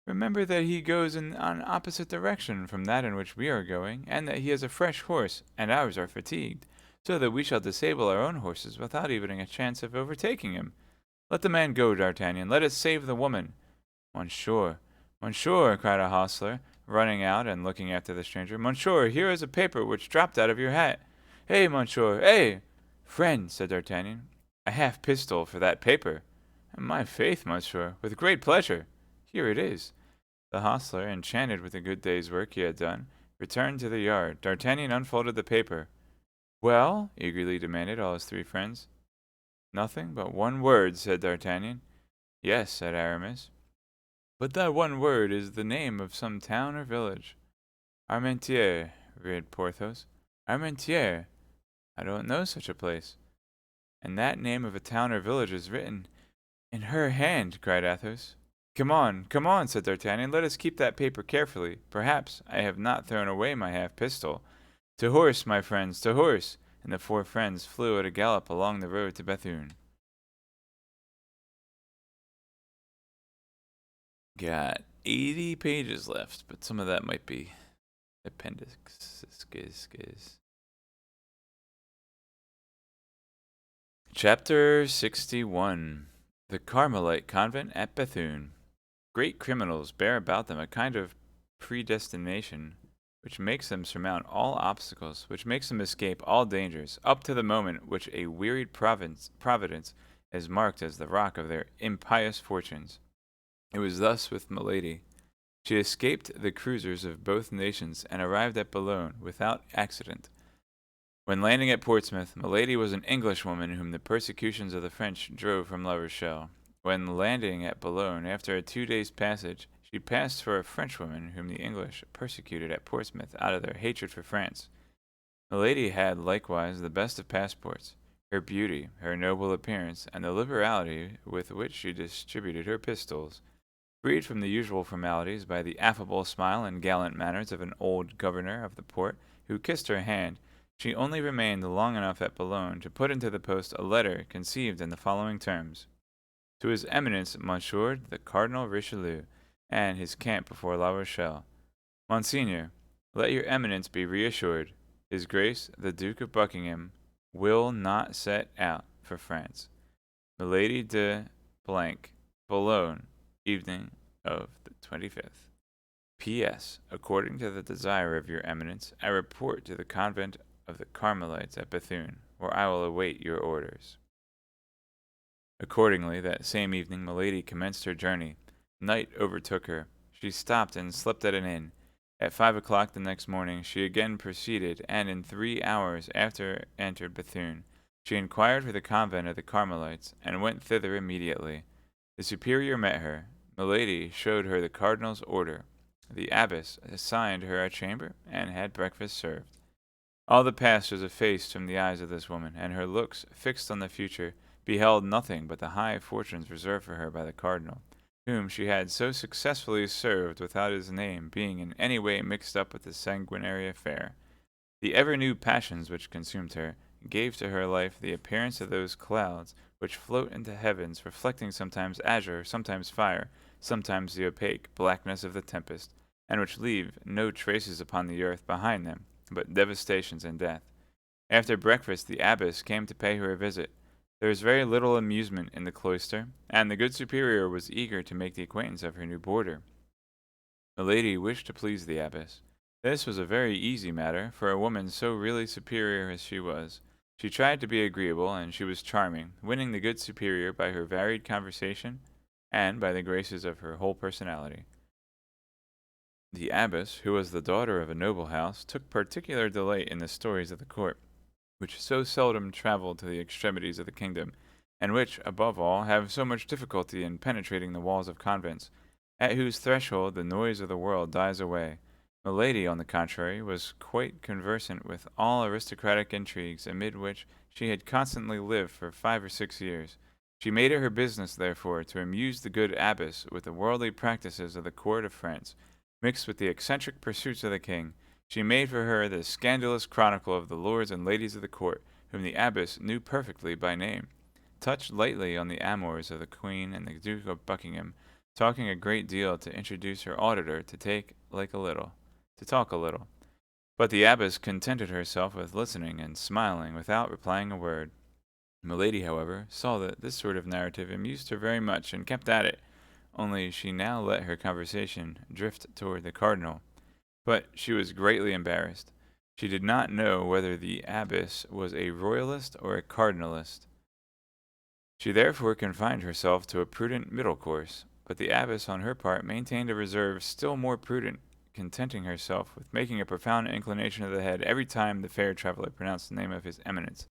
"remember that he goes in an opposite direction from that in which we are going, and that he has a fresh horse, and ours are fatigued, so that we shall disable our own horses without even a chance of overtaking him. Let the man go, D'Artagnan. Let us save the woman." "Monsieur, monsieur," cried a hostler, running out and looking after the stranger. "Monsieur, here is a paper which dropped out of your hat." "Eh, monsieur, eh!" "Friend," said D'Artagnan, "a half pistol for that paper." "My faith, monsieur, with great pleasure. Here it is." The hostler, enchanted with the good day's work he had done, returned to the yard. D'Artagnan unfolded the paper. "Well?" eagerly demanded all his 3 friends. "Nothing but one word," said D'Artagnan. "Yes," said Aramis. "But that one word is the name of some town or village." "Armentières," read Porthos. "Armentières? I don't know such a place." "And that name of a town or village is written in her hand," cried Athos. Come on," said D'Artagnan. "Let us keep that paper carefully. Perhaps I have not thrown away my half pistol. To horse, my friends, to horse!" And the 4 friends flew at a gallop along the road to Bethune. Got 80 pages left, but some of that might be appendixes. Chapter 61. The Carmelite Convent at Bethune. Great criminals bear about them a kind of predestination which makes them surmount all obstacles, which makes them escape all dangers, up to the moment which a wearied Providence has marked as the rock of their impious fortunes. It was thus with Milady. She escaped the cruisers of both nations and arrived at Boulogne without accident. When landing at Portsmouth, Milady was an Englishwoman whom the persecutions of the French drove from La Rochelle. When landing at Boulogne after a 2 days' passage, she passed for a Frenchwoman whom the English persecuted at Portsmouth out of their hatred for France. Milady had likewise the best of passports, her beauty, her noble appearance, and the liberality with which she distributed her pistols. Freed from the usual formalities by the affable smile and gallant manners of an old governor of the port, who kissed her hand, She only remained long enough at Boulogne to put into the post a letter conceived in the following terms: To His Eminence Monsieur the Cardinal Richelieu, and his camp before La Rochelle. Monseigneur, let your Eminence be reassured. His Grace the Duke of Buckingham will not set out for France. Milady de Boulogne, evening of the 25th. P.S. According to the desire of your Eminence, I report to the convent of the Carmelites at Bethune, where I will await your orders. Accordingly, that same evening Milady commenced her journey. Night overtook her. She stopped and slept at an inn. At 5 o'clock the next morning she again proceeded, and in 3 hours after entered Bethune. She inquired for the convent of the Carmelites, and went thither immediately. The superior met her. Milady showed her the cardinal's order. The abbess assigned her a chamber, and had breakfast served. All the past was effaced from the eyes of this woman, and her looks, fixed on the future, beheld nothing but the high fortunes reserved for her by the cardinal, whom she had so successfully served without his name being in any way mixed up with the sanguinary affair. The ever-new passions which consumed her gave to her life the appearance of those clouds which float into heavens, reflecting sometimes azure, sometimes fire, sometimes the opaque blackness of the tempest, and which leave no traces upon the earth behind them, but devastations and death. After breakfast the abbess came to pay her a visit. There was very little amusement in the cloister, and the good superior was eager to make the acquaintance of her new boarder. The lady wished to please the abbess. This was a very easy matter, for a woman so really superior as she was. She tried to be agreeable, and she was charming, winning the good superior by her varied conversation and by the graces of her whole personality. The abbess, who was the daughter of a noble house, took particular delight in the stories of the court, which so seldom traveled to the extremities of the kingdom, and which, above all, have so much difficulty in penetrating the walls of convents, at whose threshold the noise of the world dies away. Milady, on the contrary, was quite conversant with all aristocratic intrigues, amid which she had constantly lived for 5 or 6 years. She made it her business, therefore, to amuse the good abbess with the worldly practices of the court of France, mixed with the eccentric pursuits of the king. She made for her the scandalous chronicle of the lords and ladies of the court, whom the abbess knew perfectly by name, touched lightly on the amours of the queen and the Duke of Buckingham, talking a great deal to introduce her auditor to talk a little. But the abbess contented herself with listening and smiling without replying a word. Milady, however, saw that this sort of narrative amused her very much, and kept at it, only she now let her conversation drift toward the cardinal. But she was greatly embarrassed. She did not know whether the abbess was a royalist or a cardinalist. She therefore confined herself to a prudent middle course, but the abbess on her part maintained a reserve still more prudent, contenting herself with making a profound inclination of the head every time the fair traveler pronounced the name of his eminence.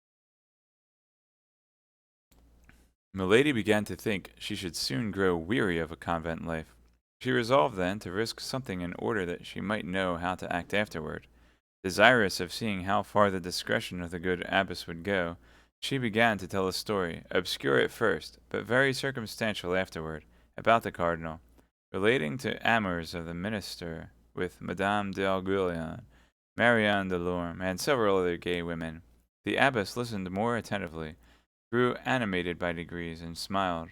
Milady began to think she should soon grow weary of a convent life. She resolved then to risk something in order that she might know how to act afterward. Desirous of seeing how far the discretion of the good abbess would go, she began to tell a story, obscure at first, but very circumstantial afterward, about the cardinal, relating to amours of the minister with Madame d'Aiguillon, Marianne de Lorme, and several other gay women. The abbess listened more attentively, grew animated by degrees, and smiled.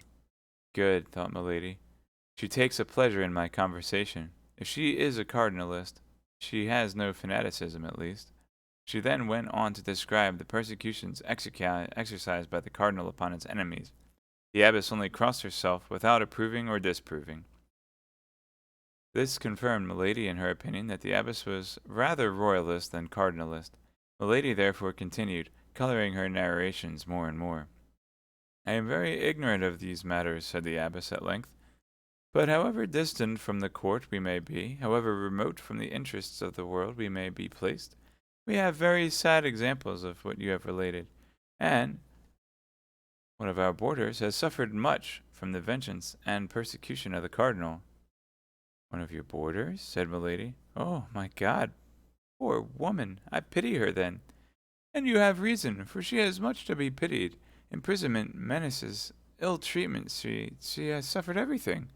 Good, thought Milady. She takes a pleasure in my conversation. If she is a cardinalist, she has no fanaticism, at least. She then went on to describe the persecutions exercised by the cardinal upon his enemies. The abbess only crossed herself without approving or disapproving. This confirmed Milady in her opinion that the abbess was rather royalist than cardinalist. Milady therefore continued, coloring her narrations more and more. I am very ignorant of these matters, said the abbess at length. But however distant from the court we may be, however remote from the interests of the world we may be placed, we have very sad examples of what you have related, and one of our boarders has suffered much from the vengeance and persecution of the cardinal. One of your boarders? Said Milady. Oh, my God! Poor woman! I pity her, then. And you have reason, for she has much to be pitied. Imprisonment, menaces, ill treatment, she has suffered everything.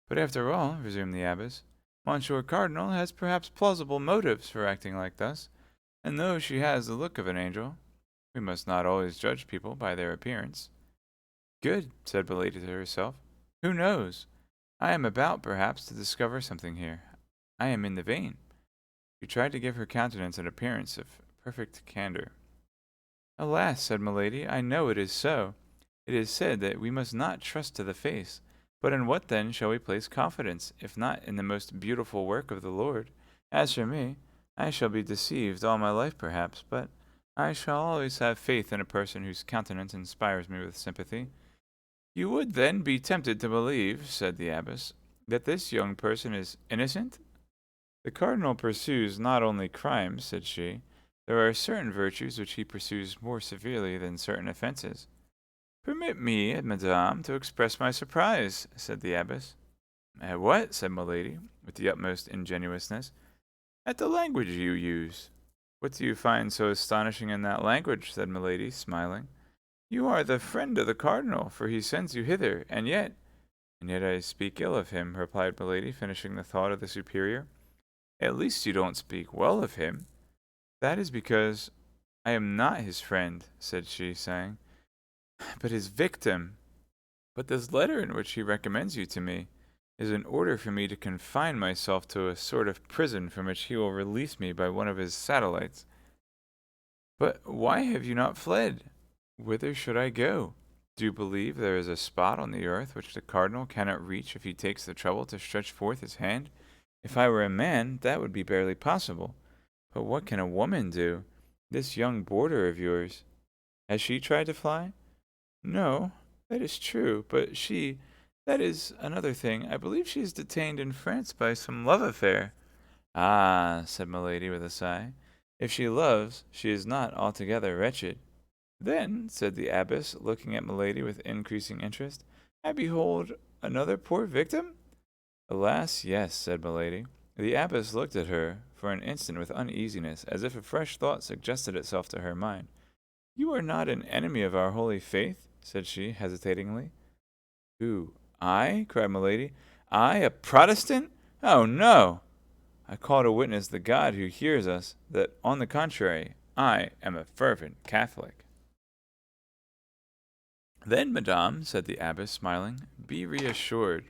But after all, resumed the abbess, Monsieur Cardinal has perhaps plausible motives for acting like this, and though she has the look of an angel, we must not always judge people by their appearance. Good, said Milady to herself. Who knows? I am about, perhaps, to discover something here. I am in the vein. She tried to give her countenance an appearance of perfect candor. Alas, said Milady, I know it is so. It is said that we must not trust to the face. But in what then shall we place confidence, if not in the most beautiful work of the Lord? As for me, I shall be deceived all my life perhaps, but I shall always have faith in a person whose countenance inspires me with sympathy. You would then be tempted to believe, said the abbess, that this young person is innocent? The cardinal pursues not only crimes, said she. There are certain virtues which he pursues more severely than certain offenses. Permit me, madame, to express my surprise, said the abbess. At what? Said Milady, with the utmost ingenuousness. At the language you use. What do you find so astonishing in that language? Said Milady, smiling. You are the friend of the cardinal, for he sends you hither, and yet I speak ill of him, replied Milady, finishing the thought of the superior. At least you don't speak well of him. That is because I am not his friend, said she, saying, but his victim. But this letter in which he recommends you to me is an order for me to confine myself to a sort of prison from which he will release me by one of his satellites. But why have you not fled? Whither should I go? Do you believe there is a spot on the earth which the cardinal cannot reach if he takes the trouble to stretch forth his hand? If I were a man, that would be barely possible. But what can a woman do? This young boarder of yours, has she tried to fly? No, that is true, but that is another thing. I believe she is detained in France by some love affair. Ah, said Milady with a sigh, if she loves, she is not altogether wretched. Then, said the abbess, looking at Milady with increasing interest, I behold another poor victim? Alas, yes, said Milady. The abbess looked at her for an instant with uneasiness, as if a fresh thought suggested itself to her mind. You are not an enemy of our holy faith? Said she, hesitatingly. Who, I? Cried Milady. I, a Protestant? Oh, no! I call to witness the God who hears us, that, on the contrary, I am a fervent Catholic. Then, madame, said the abbess, smiling, be reassured.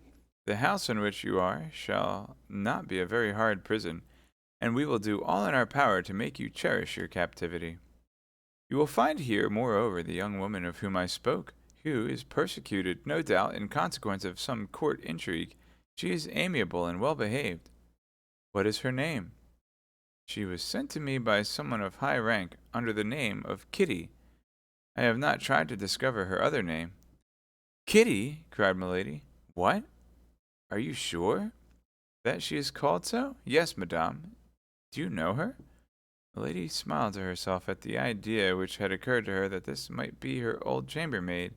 The house in which you are shall not be a very hard prison, and we will do all in our power to make you cherish your captivity. You will find here, moreover, the young woman of whom I spoke, who is persecuted, no doubt, in consequence of some court intrigue. She is amiable and well behaved. What is her name? She was sent to me by someone of high rank, under the name of Kitty. I have not tried to discover her other name. Kitty? Cried Milady. What? Are you sure that she is called so? Yes, madame. Do you know her? Milady smiled to herself at the idea which had occurred to her that this might be her old chambermaid.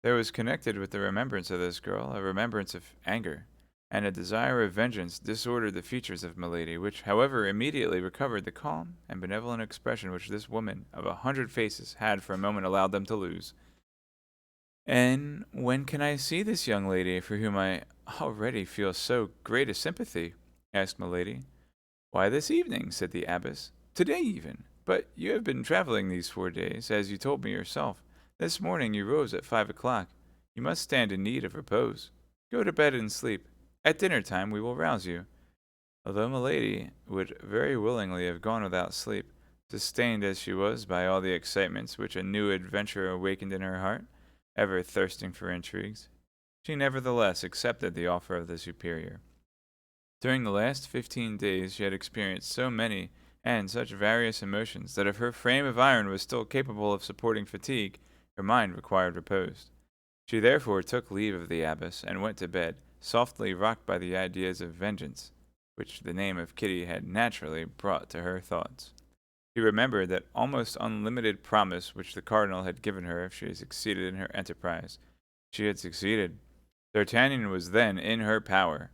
There was connected with the remembrance of this girl a remembrance of anger, and a desire of vengeance disordered the features of Milady, which, however, immediately recovered the calm and benevolent expression which this woman of 100 faces had for a moment allowed them to lose. And when can I see this young lady for whom I already feel so great a sympathy? Asked Milady. Why, this evening, said the abbess. Today even. But you have been traveling these 4 days, as you told me yourself. This morning you rose at 5 o'clock. You must stand in need of repose. Go to bed and sleep. At dinner time we will rouse you. Although Milady would very willingly have gone without sleep, sustained as she was by all the excitements which a new adventure awakened in her heart, ever thirsting for intrigues, she nevertheless accepted the offer of the superior. During the last 15 days she had experienced so many and such various emotions that if her frame of iron was still capable of supporting fatigue, her mind required repose. She therefore took leave of the abbess and went to bed, softly rocked by the ideas of vengeance, which the name of Kitty had naturally brought to her thoughts. She remembered that almost unlimited promise which the cardinal had given her if she succeeded in her enterprise. She had succeeded. D'Artagnan was then in her power.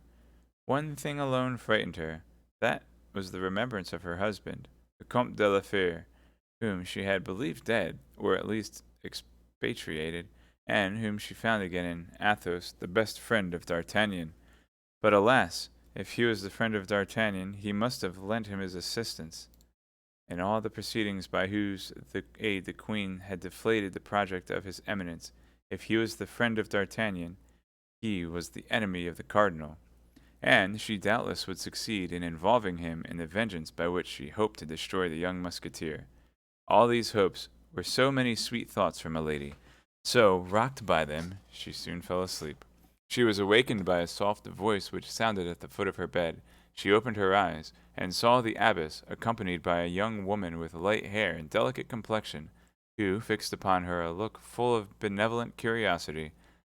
One thing alone frightened her. That was the remembrance of her husband, the Comte de la Fère, whom she had believed dead, or at least expatriated, and whom she found again in Athos, the best friend of D'Artagnan. But alas, if he was the friend of D'Artagnan, he must have lent him his assistance. and all the proceedings by whose aid the queen had deflated the project of his eminence. If he was the friend of D'Artagnan, he was the enemy of the cardinal, and she doubtless would succeed in involving him in the vengeance by which she hoped to destroy the young musketeer. All these hopes were so many sweet thoughts for Milady. So, rocked by them, she soon fell asleep. She was awakened by a soft voice which sounded at the foot of her bed. She opened her eyes, and saw the abbess, accompanied by a young woman with light hair and delicate complexion, who fixed upon her a look full of benevolent curiosity.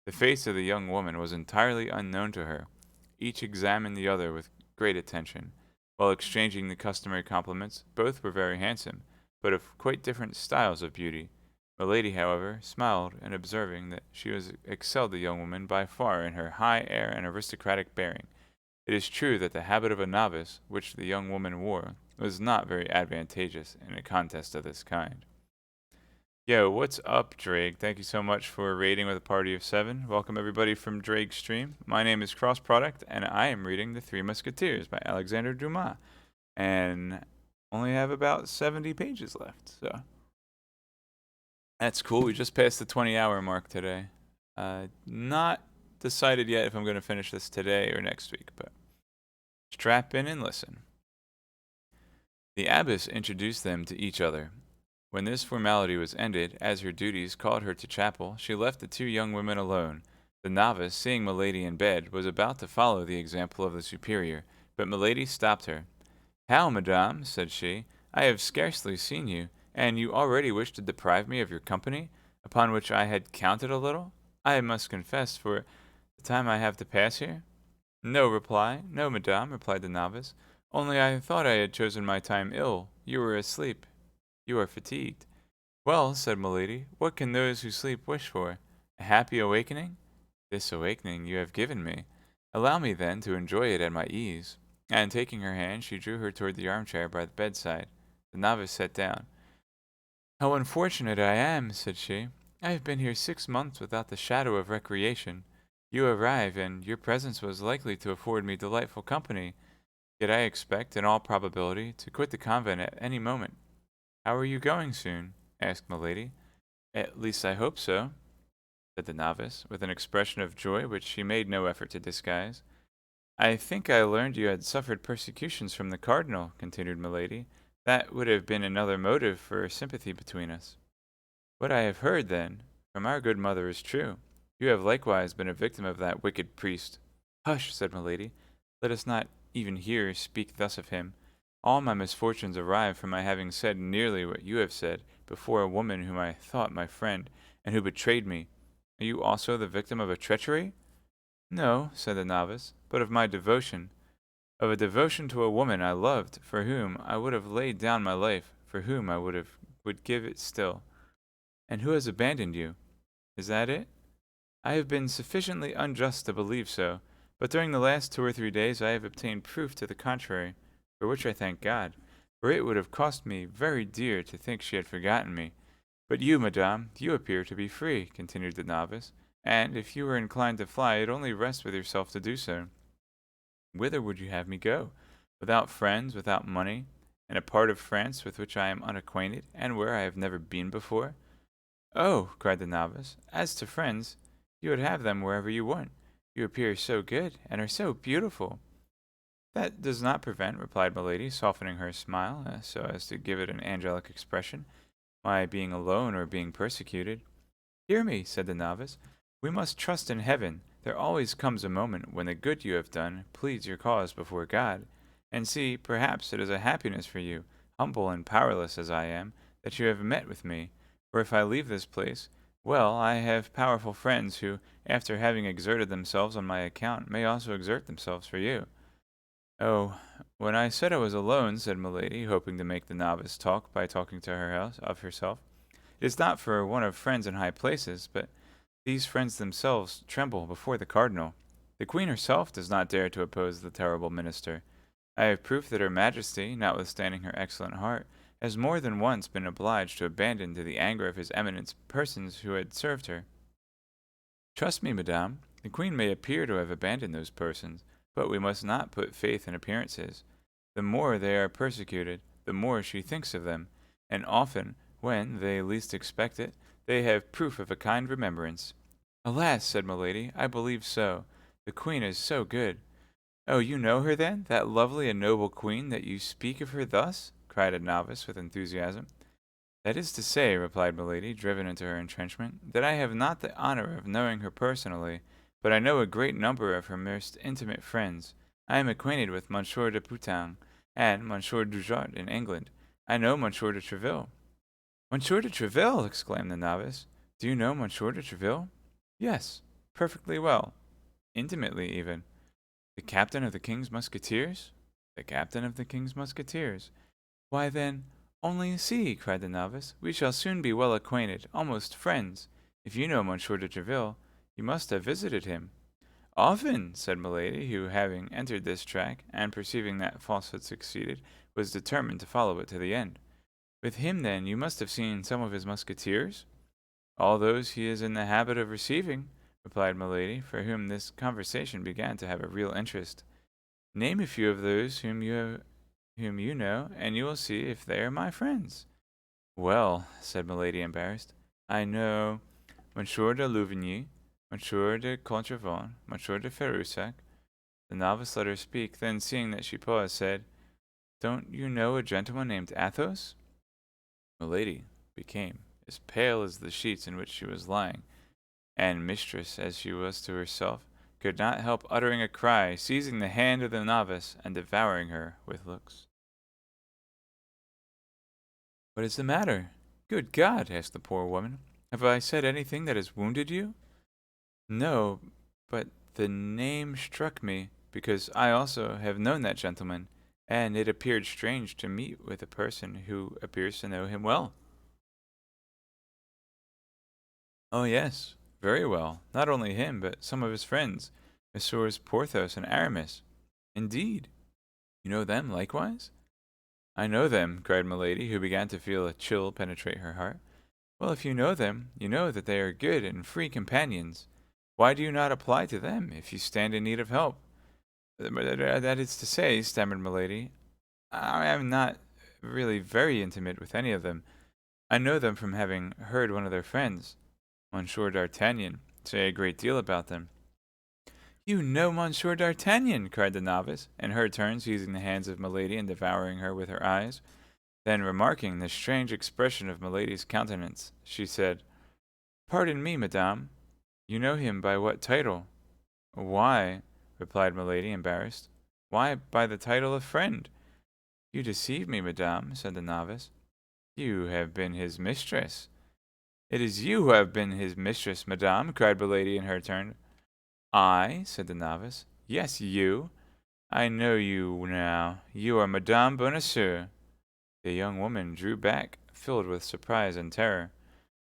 The face of the young woman was entirely unknown to her. Each examined the other with great attention. While exchanging the customary compliments, both were very handsome, but of quite different styles of beauty. Milady, however, smiled, and observing that she excelled the young woman by far in her high air and aristocratic bearing. It is true that the habit of a novice, which the young woman wore, was not very advantageous in a contest of this kind. Yo, what's up, Drake? Thank you so much for raiding with a party of 7. Welcome everybody from Drake's stream. My name is Cross Product, and I am reading The Three Musketeers by Alexandre Dumas. And only have about 70 pages left, so that's cool. We just passed the 20-hour mark today. Not decided yet if I'm going to finish this today or next week, but strap in and listen. The abbess introduced them to each other. When this formality was ended, as her duties called her to chapel, she left the two young women alone. The novice, seeing Milady in bed, was about to follow the example of the superior, but Milady stopped her. "How, madame," said she, "I have scarcely seen you, and you already wish to deprive me of your company, upon which I had counted a little, I must confess, for the time I have to pass here?" "No, madame," replied the novice. "Only I thought I had chosen my time ill. You were asleep. You are fatigued." "Well," said Milady, "what can those who sleep wish for? A happy awakening? This awakening you have given me. Allow me, then, to enjoy it at my ease." And taking her hand, she drew her toward the armchair by the bedside. The novice sat down. "How unfortunate I am," said she. "I have been here 6 months without the shadow of recreation. You arrive, and your presence was likely to afford me delightful company. Yet I expect, in all probability, to quit the convent at any moment." "How are you going soon?" asked Milady. "At least I hope so," said the novice, with an expression of joy which she made no effort to disguise. "I think I learned you had suffered persecutions from the cardinal," continued Milady. "That would have been another motive for sympathy between us." "What I have heard, then, from our good mother is true. You have likewise been a victim of that wicked priest." "Hush," said Milady. "Let us not even here speak thus of him. All my misfortunes arise from my having said nearly what you have said before a woman whom I thought my friend, and who betrayed me. Are you also the victim of a treachery?" "No," said the novice, "but of my devotion. Of a devotion to a woman I loved, for whom I would have laid down my life, for whom I would give it still." "And who has abandoned you? Is that it?" "I have been sufficiently unjust to believe so, but during the last 2 or 3 days I have obtained proof to the contrary, for which I thank God, for it would have cost me very dear to think she had forgotten me. But you, madame, you appear to be free," continued the novice, "and if you were inclined to fly, it only rests with yourself to do so. Whither would you have me go? Without friends, without money, in a part of France with which I am unacquainted, and where I have never been before?" "Oh," cried the novice, "as to friends, you would have them wherever you went. You appear so good, and are so beautiful." "That does not prevent," replied Milady, softening her smile so as to give it an angelic expression, "my being alone or being persecuted." "Hear me," said the novice. "We must trust in heaven. There always comes a moment when the good you have done pleads your cause before God. And see, perhaps it is a happiness for you, humble and powerless as I am, that you have met with me. For if I leave this place, well, I have powerful friends who, after having exerted themselves on my account, may also exert themselves for you." "Oh, when I said I was alone," said Milady, hoping to make the novice talk by talking to her of herself, "it is not for want of friends in high places, but these friends themselves tremble before the cardinal. The queen herself does not dare to oppose the terrible minister. I have proof that her majesty, notwithstanding her excellent heart, has more than once been obliged to abandon to the anger of his eminence persons who had served her." "Trust me, madame, the queen may appear to have abandoned those persons, but we must not put faith in appearances. The more they are persecuted, the more she thinks of them, and often, when they least expect it, they have proof of a kind remembrance. Alas, said Milady, I believe so. The Queen is so good. Oh, you know her then, that lovely and noble Queen, that you speak of her thus? Cried a novice with enthusiasm. That is to say, replied Milady, driven into her entrenchment, that I have not the honor of knowing her personally, but I know a great number of her most intimate friends. I am acquainted with Monsieur de Putain and Monsieur Dujart in England. I know Monsieur de Treville. Monsieur de Treville! Exclaimed the novice. Do you know Monsieur de Treville? Yes, perfectly well. Intimately, even. The captain of the King's Musketeers? The captain of the King's Musketeers. Why then, only see, cried the novice, we shall soon be well acquainted, almost friends. If you know Monsieur de Treville, you must have visited him. Often, said Milady, who, having entered this track, and perceiving that falsehood succeeded, was determined to follow it to the end. With him, then, you must have seen some of his musketeers? All those he is in the habit of receiving, replied Milady, for whom this conversation began to have a real interest. Name a few of those whom you know, and you will see if they are my friends. Well, said Milady, embarrassed, I know Monsieur de Louvigny, Monsieur de Contrevault, Monsieur de Ferussac. The novice let her speak, then, seeing that she paused, said, Don't you know a gentleman named Athos? Milady became as pale as the sheets in which she was lying, and, mistress as she was to herself, could not help uttering a cry, seizing the hand of the novice, and devouring her with looks. What is the matter? Good God! Asked the poor woman. Have I said anything that has wounded you? No, but the name struck me, because I also have known that gentleman, and it appeared strange to meet with a person who appears to know him well. Oh, yes, very well. Not only him, but some of his friends, Messieurs Porthos and Aramis. Indeed, you know them likewise? I know them, cried Milady, who began to feel a chill penetrate her heart. Well, if you know them, you know that they are good and free companions. Why do you not apply to them if you stand in need of help? That is to say, stammered Milady, I am not really very intimate with any of them. I know them from having heard one of their friends, Monsieur d'Artagnan, say a great deal about them. You know Monsieur d'Artagnan, cried the novice, in her turn seizing the hands of Milady and devouring her with her eyes. Then, remarking the strange expression of Milady's countenance, she said, Pardon me, madame. You know him by what title? Why, replied Milady, embarrassed. Why, by the title of friend. You deceive me, madame, said the novice. You have been his mistress. It is you who have been his mistress, madame, cried Milady in her turn. I, said the novice. Yes, you. I know you now. You are Madame Bonacieux. The young woman drew back, filled with surprise and terror.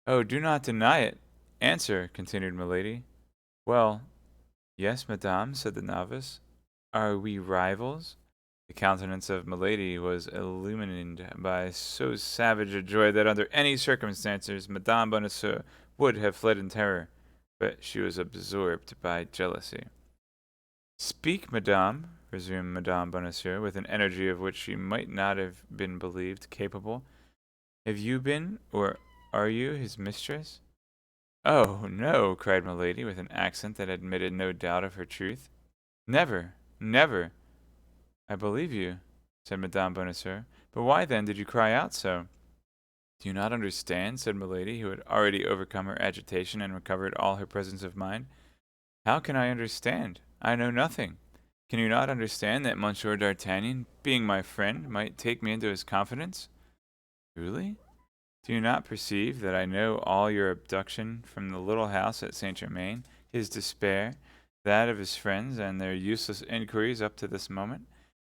Oh, do not deny it. Answer, continued Milady. Well, yes, madame, said the novice. Are we rivals? The countenance of Milady was illumined by so savage a joy that under any circumstances Madame Bonacieux would have fled in terror, but she was absorbed by jealousy. Speak, madame, resumed Madame Bonacieux, with an energy of which she might not have been believed capable. Have you been, or are you, his mistress? Oh, no, cried Milady, with an accent that admitted no doubt of her truth. Never, never. I believe you, said Madame Bonacieux. But why, then, did you cry out so? Do you not understand? Said Milady, who had already overcome her agitation and recovered all her presence of mind. How can I understand? I know nothing. Can you not understand that Monsieur d'Artagnan, being my friend, might take me into his confidence? Truly? Do you not perceive that I know all your abduction from the little house at Saint Germain, his despair, that of his friends, and their useless inquiries up to this moment?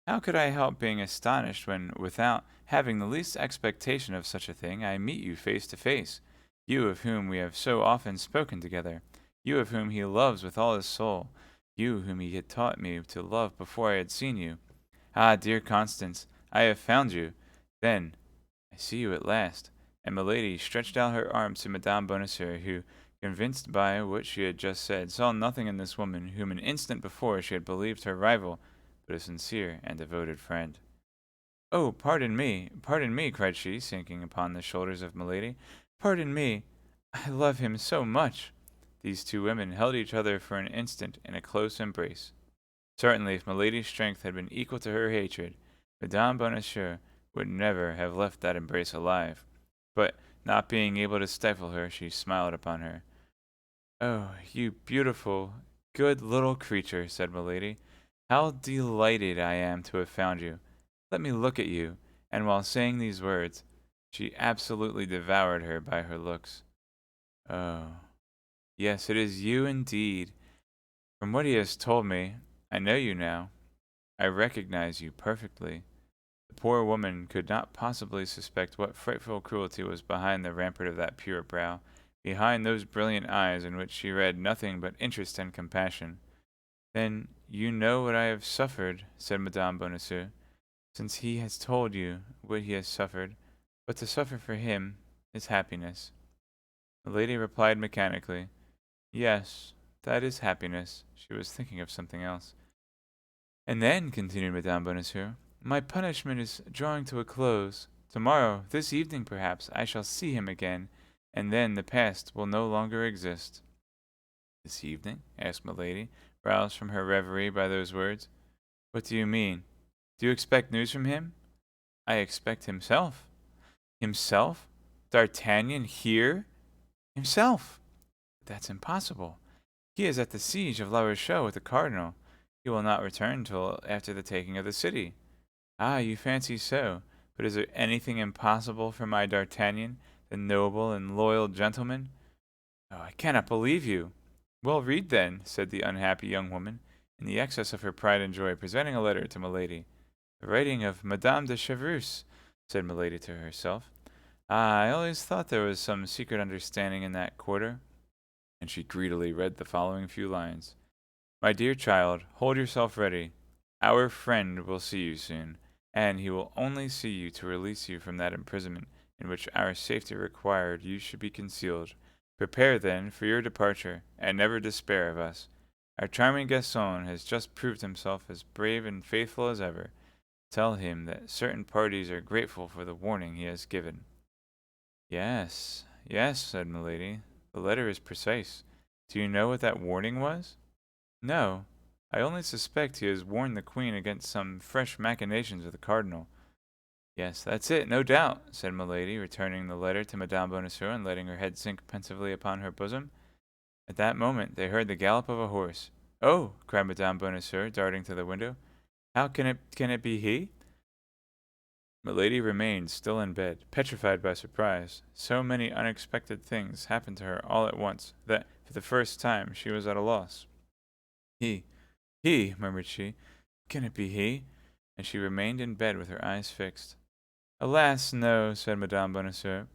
How could I help being astonished when, without having the least expectation of such a thing, I meet you face to face, you of whom we have so often spoken together, you of whom he loves with all his soul, you whom he had taught me to love before I had seen you? Ah, dear Constance, I have found you. Then, I see you at last. And Milady stretched out her arms to Madame Bonacieux, who, convinced by what she had just said, saw nothing in this woman whom an instant before she had believed her rival, but a sincere and devoted friend. Oh, pardon me, cried she, sinking upon the shoulders of Milady. Pardon me. I love him so much. These two women held each other for an instant in a close embrace. Certainly, if Milady's strength had been equal to her hatred, Madame Bonacieux would never have left that embrace alive. But, not being able to stifle her, she smiled upon her. Oh, you beautiful, good little creature, said Milady. How delighted I am to have found you. Let me look at you. And while saying these words, she absolutely devoured her by her looks. Oh, yes, it is you indeed. From what he has told me, I know you now. I recognize you perfectly. The poor woman could not possibly suspect what frightful cruelty was behind the rampart of that pure brow, behind those brilliant eyes in which she read nothing but interest and compassion. Then you know what I have suffered, said Madame Bonacieux, since he has told you what he has suffered. But to suffer for him is happiness. The lady replied mechanically, Yes, that is happiness. She was thinking of something else. And then, continued Madame Bonacieux, my punishment is drawing to a close. Tomorrow, this evening perhaps, I shall see him again, and then the past will no longer exist. This evening? Asked Milady, roused from her reverie by those words. What do you mean? Do you expect news from him? I expect himself. Himself? D'Artagnan here? Himself! That's impossible. He is at the siege of La Rochelle with the cardinal. He will not return till after the taking of the city. Ah, you fancy so. But is there anything impossible for my D'Artagnan, the noble and loyal gentleman? Oh, I cannot believe you. Well, read then, said the unhappy young woman, in the excess of her pride and joy, presenting a letter to Milady. The writing of Madame de Chevreuse, said Milady to herself. Ah, I always thought there was some secret understanding in that quarter. And she greedily read the following few lines. My dear child, hold yourself ready. Our friend will see you soon, and he will only see you to release you from that imprisonment in which our safety required you should be concealed. Prepare, then, for your departure, and never despair of us. Our charming Gaston has just proved himself as brave and faithful as ever. Tell him that certain parties are grateful for the warning he has given. Yes, yes, said Milady. The letter is precise. Do you know what that warning was? No, I only suspect he has warned the Queen against some fresh machinations of the Cardinal. Yes, that's it, no doubt, said Milady, returning the letter to Madame Bonacieux and letting her head sink pensively upon her bosom. At that moment they heard the gallop of a horse. Oh, cried Madame Bonacieux, darting to the window. How can it be he? Milady remained still in bed, petrified by surprise. So many unexpected things happened to her all at once that, for the first time, she was at a loss. He, he, murmured she. Can it be he? And she remained in bed with her eyes fixed. Alas, no, said Madame Bonacieux.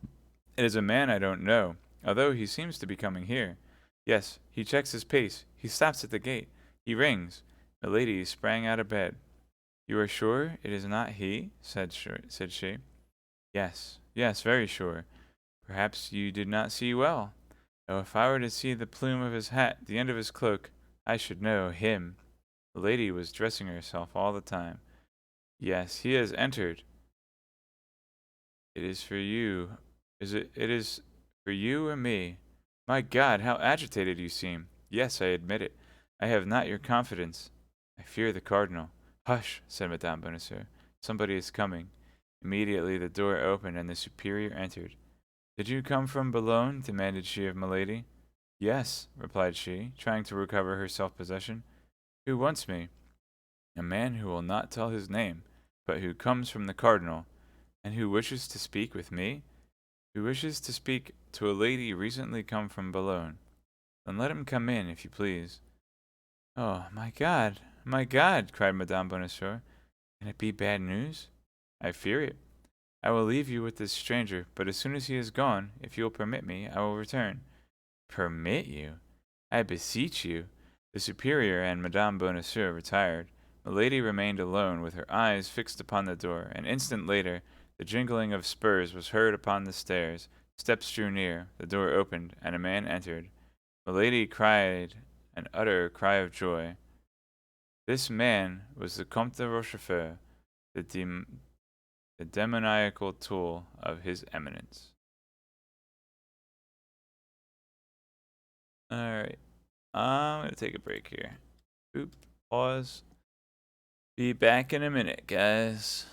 It is a man I don't know, although he seems to be coming here. Yes, he checks his pace. He stops at the gate. He rings. Milady sprang out of bed. You are sure it is not he? said she. Yes, yes, very sure. Perhaps you did not see well. Oh, if I were to see the plume of his hat, the end of his cloak, I should know him. The lady was dressing herself all the time. Yes, he has entered. It is for you. It is for you or me? My God, how agitated you seem. Yes, I admit it. I have not your confidence. I fear the cardinal. Hush, said Madame Bonacieux. Somebody is coming. Immediately the door opened and the superior entered. Did you come from Boulogne? Demanded she of Milady. Yes, replied she, trying to recover her self-possession. Who wants me? A man who will not tell his name, but who comes from the cardinal, and who wishes to speak with me? Who wishes to speak to a lady recently come from Boulogne. Then let him come in, if you please. Oh, my God, cried Madame Bonacieux. Can it be bad news? I fear it. I will leave you with this stranger, but as soon as he is gone, if you will permit me, I will return. Permit you? I beseech you. The superior and Madame Bonacieux retired. Milady remained alone, with her eyes fixed upon the door. An instant later, the jingling of spurs was heard upon the stairs. Steps drew near, the door opened, and a man entered. Milady cried an utter cry of joy. This man was the Comte de Rochefort, the the demoniacal tool of his eminence. Alright. I'm going to take a break here. Oop. Pause. Be back in a minute, guys.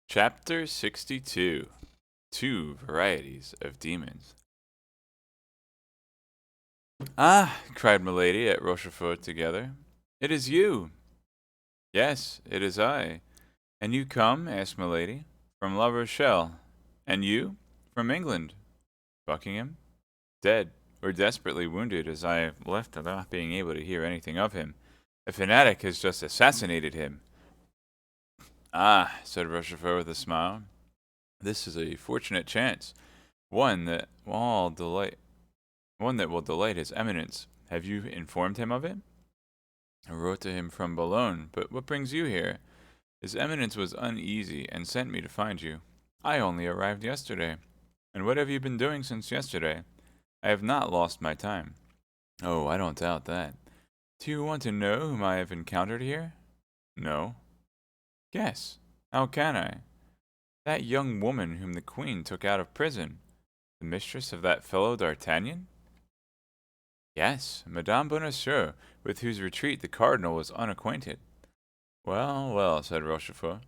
Chapter 62. Two Varieties of Demons. Ah, cried Milady at Rochefort together. It is you! Yes, it is I. And you come, asked Milady, from La Rochelle. And you? From England. Buckingham? Dead, or desperately wounded, as I have left without being able to hear anything of him. A fanatic has just assassinated him. Ah, said Rochefort with a smile. This is a fortunate chance, one that will delight his eminence. Have you informed him of it? I wrote to him from Boulogne, but what brings you here? His eminence was uneasy and sent me to find you. I only arrived yesterday. And what have you been doing since yesterday? I have not lost my time. Oh, I don't doubt that. Do you want to know whom I have encountered here? No. Guess. How can I? That young woman whom the Queen took out of prison. The mistress of that fellow D'Artagnan? Yes, Madame Bonacieux, with whose retreat the cardinal was unacquainted. Well, well, said Rochefort.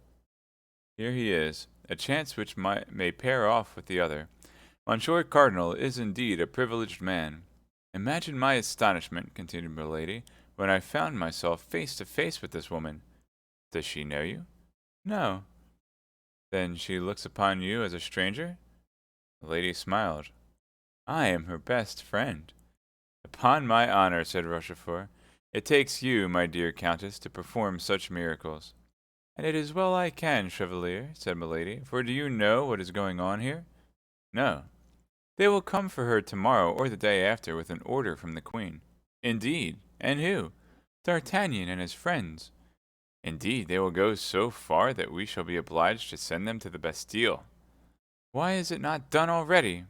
Here he is, a chance which may pair off with the other. Monsieur Cardinal is indeed a privileged man. Imagine my astonishment, continued Milady, when I found myself face to face with this woman. Does she know you? No. Then she looks upon you as a stranger? The lady smiled. I am her best friend. Upon my honor, said Rochefort, it takes you, my dear Countess, to perform such miracles. And it is well I can, Chevalier, said Milady, for do you know what is going on here? No. They will come for her tomorrow or the day after with an order from the Queen. Indeed, and who? D'Artagnan and his friends. Indeed, they will go so far that we shall be obliged to send them to the Bastille. Why is it not done already?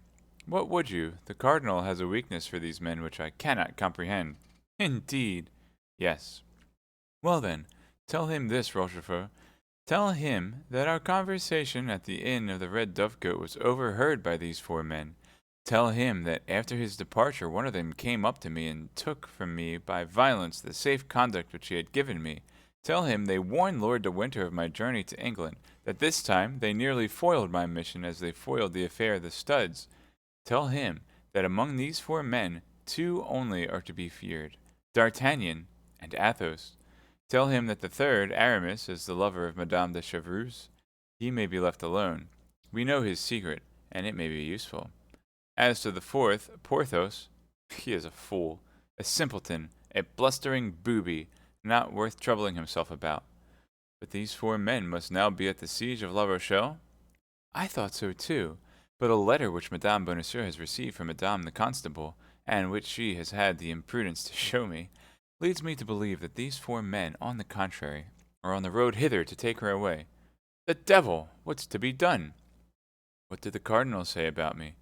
What would you? The cardinal has a weakness for these men which I cannot comprehend. Indeed. Yes. Well then, tell him this, Rochefort. Tell him that our conversation at the inn of the Red Dovecote was overheard by these four men. Tell him that after his departure one of them came up to me and took from me by violence the safe conduct which he had given me. Tell him they warned Lord de Winter of my journey to England, that this time they nearly foiled my mission as they foiled the affair of the studs. Tell him that among these four men two only are to be feared, D'Artagnan and Athos. Tell him that the third, Aramis, is the lover of Madame de Chevreuse. He may be left alone. We know his secret, and it may be useful. As to the fourth, Porthos, he is a fool, a simpleton, a blustering booby, not worth troubling himself about. But these four men must now be at the siege of La Rochelle? I thought so too, but a letter which Madame Bonacieux has received from Madame the Constable, and which she has had the imprudence to show me, leads me to believe that these four men, on the contrary, are on the road hither to take her away. The devil! What's to be done? What did the cardinal say about me?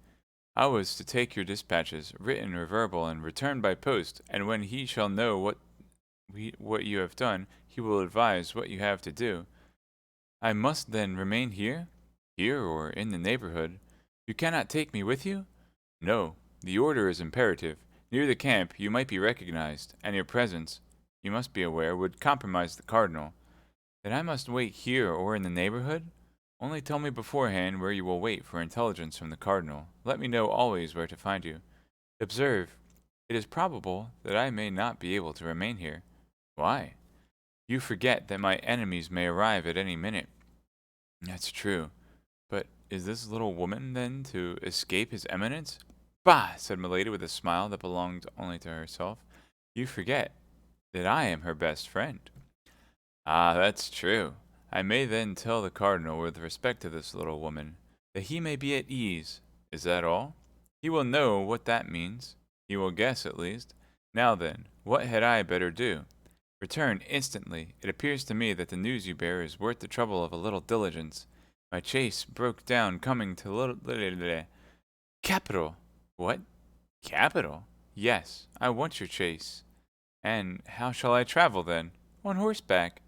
I was to take your dispatches, written or verbal, and return by post, and when he shall know what you have done, he will advise what you have to do. I must then remain here? Here or in the neighborhood. You cannot take me with you? No, the order is imperative. Near the camp you might be recognized, and your presence, you must be aware, would compromise the cardinal. Then I must wait here or in the neighborhood? Only tell me beforehand where you will wait for intelligence from the cardinal. Let me know always where to find you. Observe, it is probable that I may not be able to remain here. Why? You forget that my enemies may arrive at any minute. That's true. But is this little woman, then, to escape his eminence? Bah! Said Milady with a smile that belonged only to herself. You forget that I am her best friend. Ah, that's true. I may then tell the cardinal with respect to this little woman, that he may be at ease. Is that all? He will know what that means. He will guess, at least. Now then, what had I better do? Return instantly. It appears to me that the news you bear is worth the trouble of a little diligence. My chaise broke down coming to little. Capital! What? Capital? Yes, I want your chaise. And how shall I travel then? On horseback.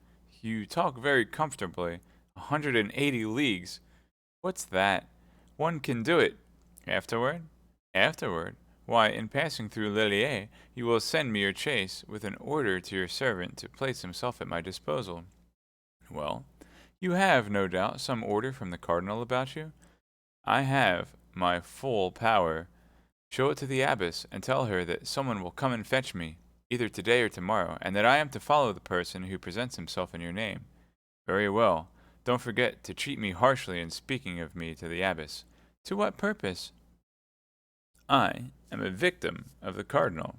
You talk very comfortably. 180 leagues. What's that? One can do it. Afterward? Afterward? Why, in passing through Lillier, you will send me your chaise, with an order to your servant to place himself at my disposal. Well, you have, no doubt, some order from the cardinal about you? I have my full power. Show it to the abbess, and tell her that someone will come and fetch me, either today or tomorrow, and that I am to follow the person who presents himself in your name. Very well. Don't forget to treat me harshly in speaking of me to the abbess. To what purpose? I am a victim of the cardinal.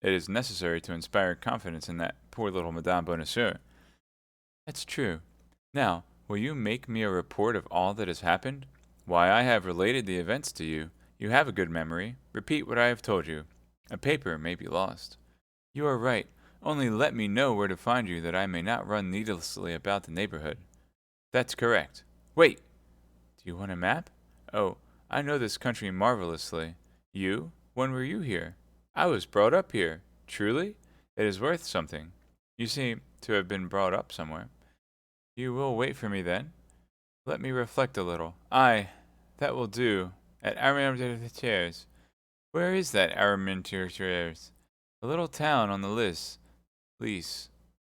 It is necessary to inspire confidence in that poor little Madame Bonacieux. That's true. Now, will you make me a report of all that has happened? Why, I have related the events to you. You have a good memory. Repeat what I have told you. A paper may be lost. You are right. Only let me know where to find you that I may not run needlessly about the neighborhood. That's correct. Wait! Do you want a map? Oh, I know this country marvelously. You? When were you here? I was brought up here. Truly? It is worth something. You seem to have been brought up somewhere. You will wait for me then? Let me reflect a little. Aye, that will do. At Armentières. Where is that Armentières? A little town on the Lys.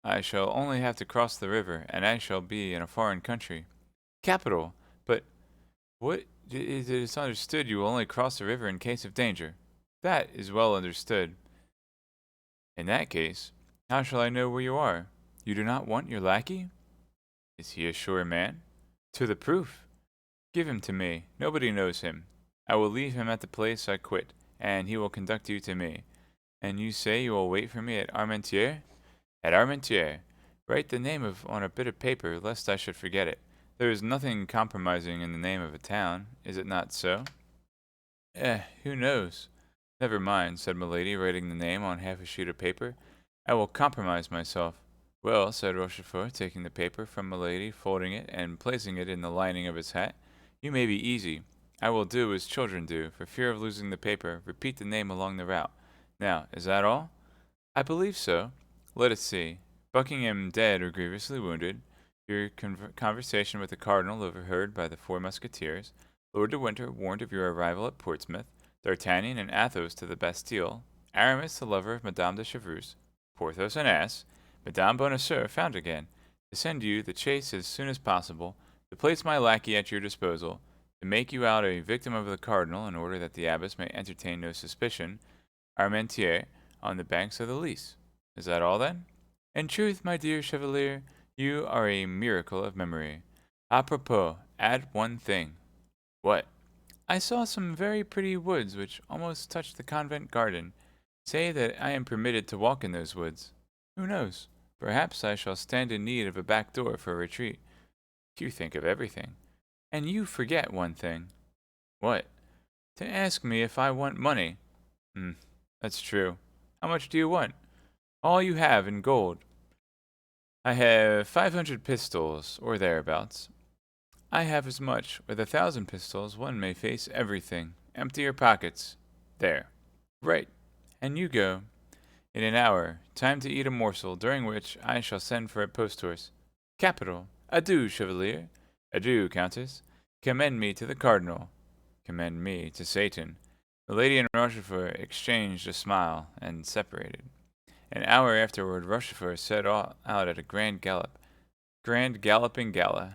I shall only have to cross the river, and I shall be in a foreign country. Capital! But what? It is understood you will only cross the river in case of danger. That is well understood. In that case, how shall I know where you are? You do not want your lackey? Is he a sure man? To the proof. Give him to me. Nobody knows him. I will leave him at the place I quit, and he will conduct you to me. And you say you will wait for me at Armentières? At Armentières. Write the name on a bit of paper, lest I should forget it. There is nothing compromising in the name of a town, is it not so? Who knows? Never mind, said Milady, writing the name on half a sheet of paper. I will compromise myself. Well, said Rochefort, taking the paper from Milady, folding it, and placing it in the lining of his hat, you may be easy. I will do as children do, for fear of losing the paper. Repeat the name along the route. Now, is that all? I believe so. Let us see. Buckingham dead or grievously wounded. Your conversation with the cardinal overheard by the 4 Musketeers. Lord de Winter warned of your arrival at Portsmouth. D'Artagnan and Athos to the Bastille. Aramis, the lover of Madame de Chevreuse. Porthos, an ass. Madame Bonacieux found again. To send you the chase as soon as possible. To place my lackey at your disposal. To make you out a victim of the cardinal in order that the abbess may entertain no suspicion. Armentières, on the banks of the Lys. Is that all, then? In truth, my dear chevalier, you are a miracle of memory. A propos, add one thing. What? I saw some very pretty woods which almost touched the convent garden. Say that I am permitted to walk in those woods. Who knows? Perhaps I shall stand in need of a back door for a retreat. You think of everything. And you forget one thing. What? To ask me if I want money. That's true. How much do you want? All you have in gold. I have 500 pistols, or thereabouts. I have as much. With 1,000 pistols, one may face everything. Empty your pockets. There. Right. And you go. In an hour, time to eat a morsel, during which I shall send for a post-horse. Capital. Adieu, chevalier. Adieu, countess. Commend me to the cardinal. Commend me to Satan. Milady and Rochefort exchanged a smile, and separated. An hour afterward, Rochefort set out at a grand galloping gala.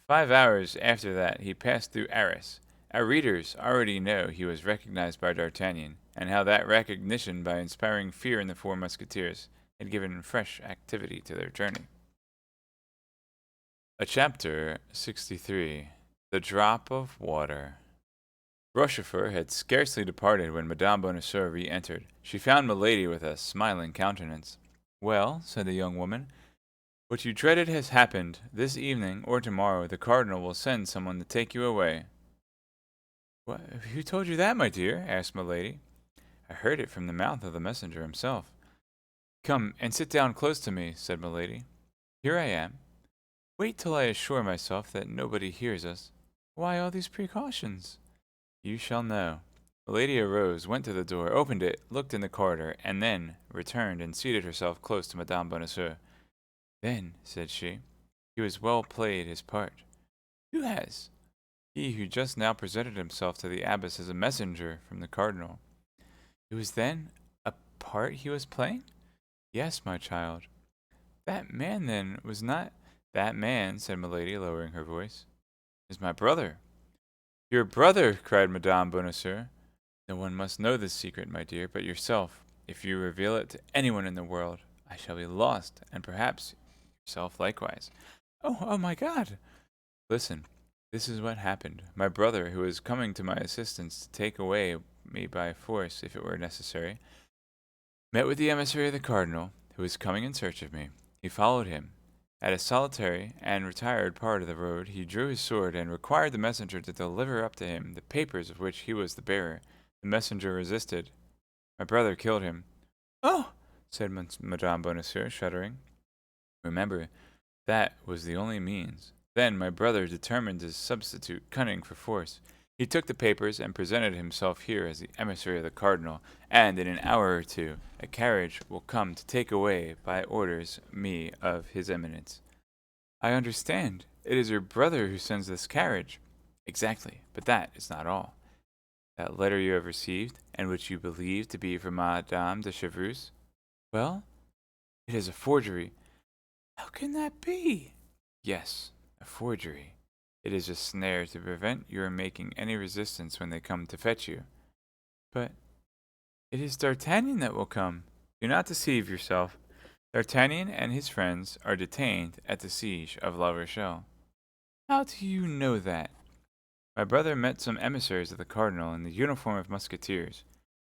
5 hours after that, he passed through Arras. Our readers already know he was recognized by D'Artagnan, and how that recognition, by inspiring fear in the 4 Musketeers, had given fresh activity to their journey. Chapter 63. The Drop of Water. Rochefort had scarcely departed when Madame Bonacieux re-entered. She found Milady with a smiling countenance. Well, said the young woman, what you dreaded has happened. This evening, or tomorrow, the cardinal will send someone to take you away. What? Who told you that, my dear? Asked Milady. I heard it from the mouth of the messenger himself. Come and sit down close to me, said Milady. Here I am. Wait till I assure myself that nobody hears us. Why all these precautions? You shall know. Milady arose, went to the door, opened it, looked in the corridor, and then returned and seated herself close to Madame Bonacieux. Then, said she, he has well played his part. Who has? He who just now presented himself to the abbess as a messenger from the cardinal. It was then a part he was playing? Yes, my child. That man, then, was not— That man, said Milady, lowering her voice, is my brother. Your brother, cried Madame Bonacieux. No one must know this secret, my dear, but yourself. If you reveal it to anyone in the world, I shall be lost, and perhaps yourself likewise. Oh my God! Listen, this is what happened. My brother, who was coming to my assistance to take away me by force if it were necessary, met with the emissary of the cardinal, who was coming in search of me. He followed him. At a solitary and retired part of the road, he drew his sword and required the messenger to deliver up to him the papers of which he was the bearer. The messenger resisted. My brother killed him. Oh, said Madame Bonacieux, shuddering. Remember, that was the only means. Then my brother determined to substitute cunning for force. He took the papers and presented himself here as the emissary of the cardinal, and in an hour or two a carriage will come to take away by orders me of his eminence. I understand. It is your brother who sends this carriage. Exactly, but that is not all. That letter you have received, and which you believe to be from Madame de Chevreuse? Well, it is a forgery. How can that be? Yes, a forgery. It is a snare to prevent your making any resistance when they come to fetch you. But it is D'Artagnan that will come. Do not deceive yourself. D'Artagnan and his friends are detained at the siege of La Rochelle. How do you know that? My brother met some emissaries of the cardinal in the uniform of musketeers.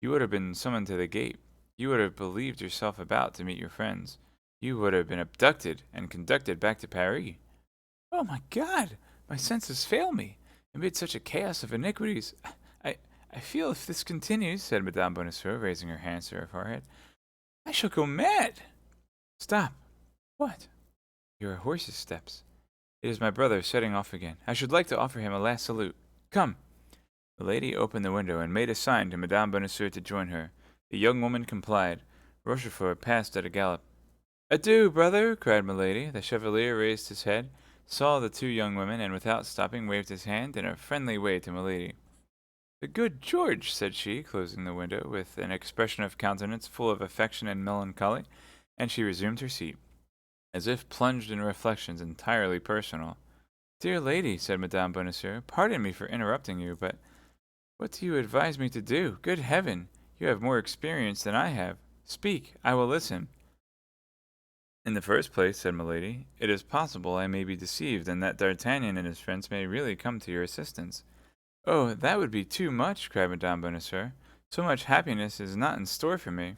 You would have been summoned to the gate. You would have believed yourself about to meet your friends. You would have been abducted and conducted back to Paris. Oh my God! My senses fail me. Amid such a chaos of iniquities, I, I feel if this continues, said Madame Bonacieux, raising her hands to her forehead, I shall go mad. Stop. What? Here are horses' steps. It is my brother setting off again. I should like to offer him a last salute. Come. The lady opened the window and made a sign to Madame Bonacieux to join her. The young woman complied. Rochefort passed at a gallop. Adieu, brother, cried Milady. The chevalier raised his head, saw the two young women, and without stopping waved his hand in a friendly way to Milady. The good George, said she, closing the window with an expression of countenance full of affection and melancholy, and she resumed her seat, as if plunged in reflections entirely personal. Dear lady, said Madame Bonacieux, pardon me for interrupting you, but what do you advise me to do? Good heaven, you have more experience than I have. Speak, I will listen. In the first place, said Milady, it is possible I may be deceived, and that D'Artagnan and his friends may really come to your assistance. Oh, that would be too much, cried Madame Bonacieux. So much happiness is not in store for me.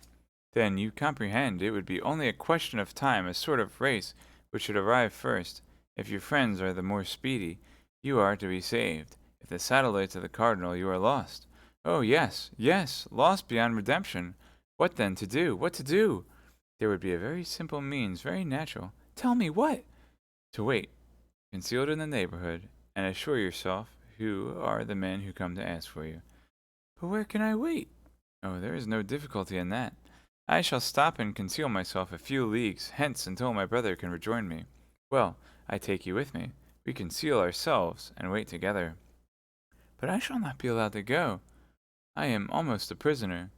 Then you comprehend it would be only a question of time, a sort of race, which should arrive first. If your friends are the more speedy, you are to be saved. If the satellites of the cardinal, you are lost. Oh, yes, yes, lost beyond redemption. What then to do? What to do? There would be a very simple means, very natural. Tell me what? To wait, concealed in the neighborhood, and assure yourself who are the men who come to ask for you. But where can I wait? Oh, there is no difficulty in that. I shall stop and conceal myself a few leagues hence until my brother can rejoin me. Well, I take you with me. We conceal ourselves and wait together. But I shall not be allowed to go. I am almost a prisoner.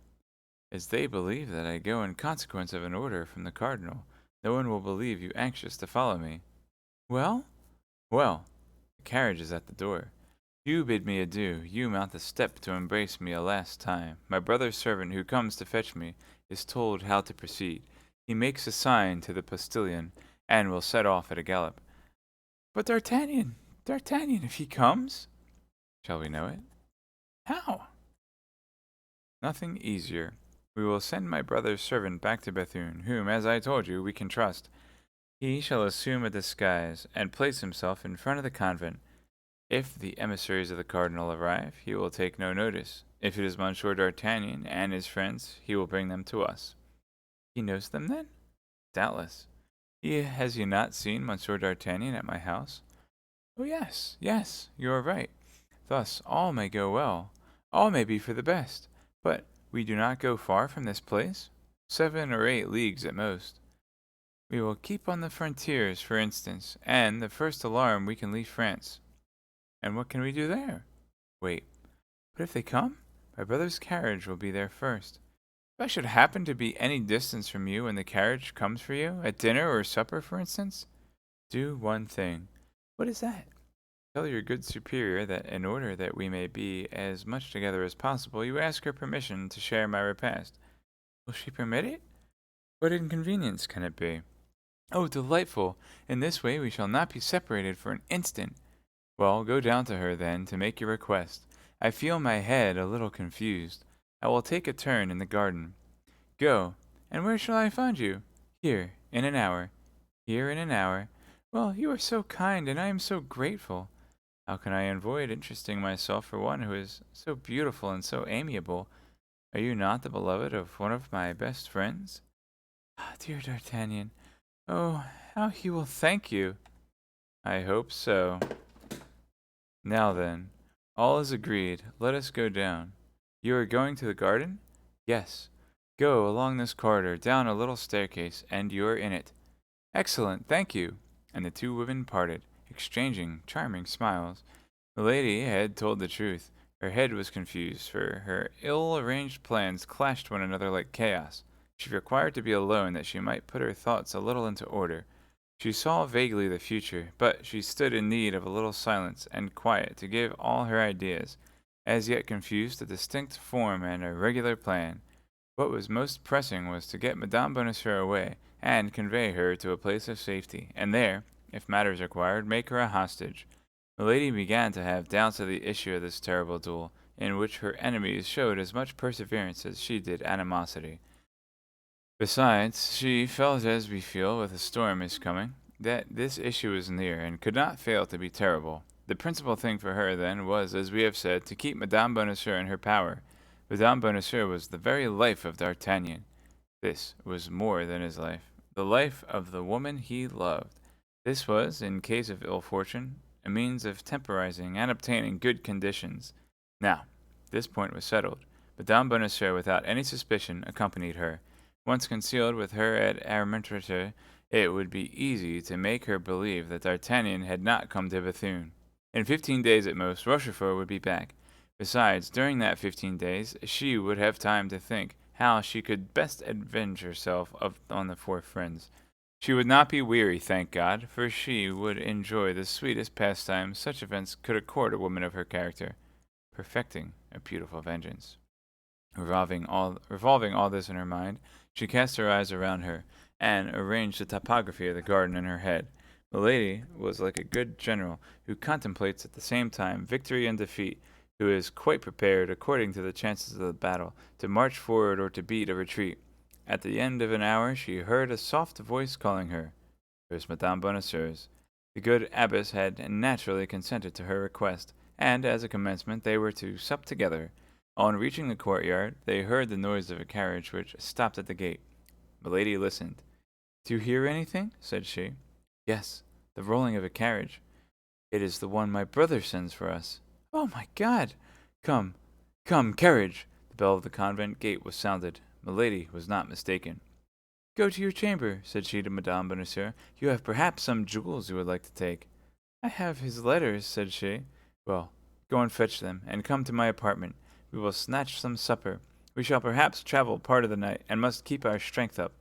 As they believe that I go in consequence of an order from the cardinal, no one will believe you anxious to follow me. Well? Well, the carriage is at the door. You bid me adieu. You mount the step to embrace me a last time. My brother's servant who comes to fetch me is told how to proceed. He makes a sign to the postilion, and will set off at a gallop. But D'Artagnan, if he comes? Shall we know it? How? Nothing easier. We will send my brother's servant back to Bethune, whom, as I told you, we can trust. He shall assume a disguise, and place himself in front of the convent. If the emissaries of the cardinal arrive, he will take no notice. If it is Monsieur D'Artagnan and his friends, he will bring them to us. He knows them, then? Doubtless. Has he not seen Monsieur D'Artagnan at my house? Oh, yes, yes, you are right. Thus all may go well. All may be for the best. But we do not go far from this place? 7 or 8 leagues at most. We will keep on the frontiers, for instance, and the first alarm we can leave France. And what can we do there? Wait. But if they come? My brother's carriage will be there first. If I should happen to be any distance from you when the carriage comes for you, at dinner or supper, for instance, do one thing. What is that? Tell your good superior that in order that we may be as much together as possible, you ask her permission to share my repast. Will she permit it? What inconvenience can it be? Oh, delightful! In this way we shall not be separated for an instant. Well, go down to her, then, to make your request. I feel my head a little confused. I will take a turn in the garden. Go. And where shall I find you? Here, in an hour. Here in an hour. Well, you are so kind, and I am so grateful. How can I avoid interesting myself for one who is so beautiful and so amiable? Are you not the beloved of one of my best friends? Ah, dear D'Artagnan. Oh, how he will thank you. I hope so. Now then, all is agreed. Let us go down. You are going to the garden? Yes. Go along this corridor, down a little staircase, and you're in it. Excellent, thank you. And the two women parted, exchanging charming smiles. Milady had told the truth. Her head was confused, for her ill-arranged plans clashed one another like chaos. She required to be alone that she might put her thoughts a little into order. She saw vaguely the future, but she stood in need of a little silence and quiet to give all her ideas, as yet confused, a distinct form and a regular plan. What was most pressing was to get Madame Bonacieux away, and convey her to a place of safety, and there, if matters required, make her a hostage. Milady began to have doubts of the issue of this terrible duel, in which her enemies showed as much perseverance as she did animosity. Besides, she felt as we feel with a storm is coming, that this issue was near, and could not fail to be terrible. The principal thing for her, then, was, as we have said, to keep Madame Bonacieux in her power. Madame Bonacieux was the very life of D'Artagnan. This was more than his life, the life of the woman he loved. This was, in case of ill fortune, a means of temporizing and obtaining good conditions. Now, this point was settled. Madame Bonacieux, without any suspicion, accompanied her. Once concealed with her at Armentieres, it would be easy to make her believe that D'Artagnan had not come to Bethune. In 15 days at most, Rochefort would be back. Besides, during that 15 days, she would have time to think how she could best avenge herself on the four friends. She would not be weary, thank God, for she would enjoy the sweetest pastime such events could accord a woman of her character, perfecting a beautiful vengeance. Revolving all this in her mind, she cast her eyes around her, and arranged the topography of the garden in her head. Milady was like a good general, who contemplates at the same time victory and defeat, who is quite prepared, according to the chances of the battle, to march forward or to beat a retreat. At the end of an hour she heard a soft voice calling her. It was Madame Bonacieux's. The good abbess had naturally consented to her request, and as a commencement they were to sup together. On reaching the courtyard, they heard the noise of a carriage which stopped at the gate. Milady listened. "Do you hear anything?" said she. "Yes, the rolling of a carriage. It is the one my brother sends for us." "Oh, my God! Come, come, carriage!" The bell of the convent gate was sounded. Milady was not mistaken. "Go to your chamber," said she to Madame Bonacieux. "You have perhaps some jewels you would like to take." "I have his letters," said she. "Well, go and fetch them, and come to my apartment. We will snatch some supper. We shall perhaps travel part of the night, and must keep our strength up."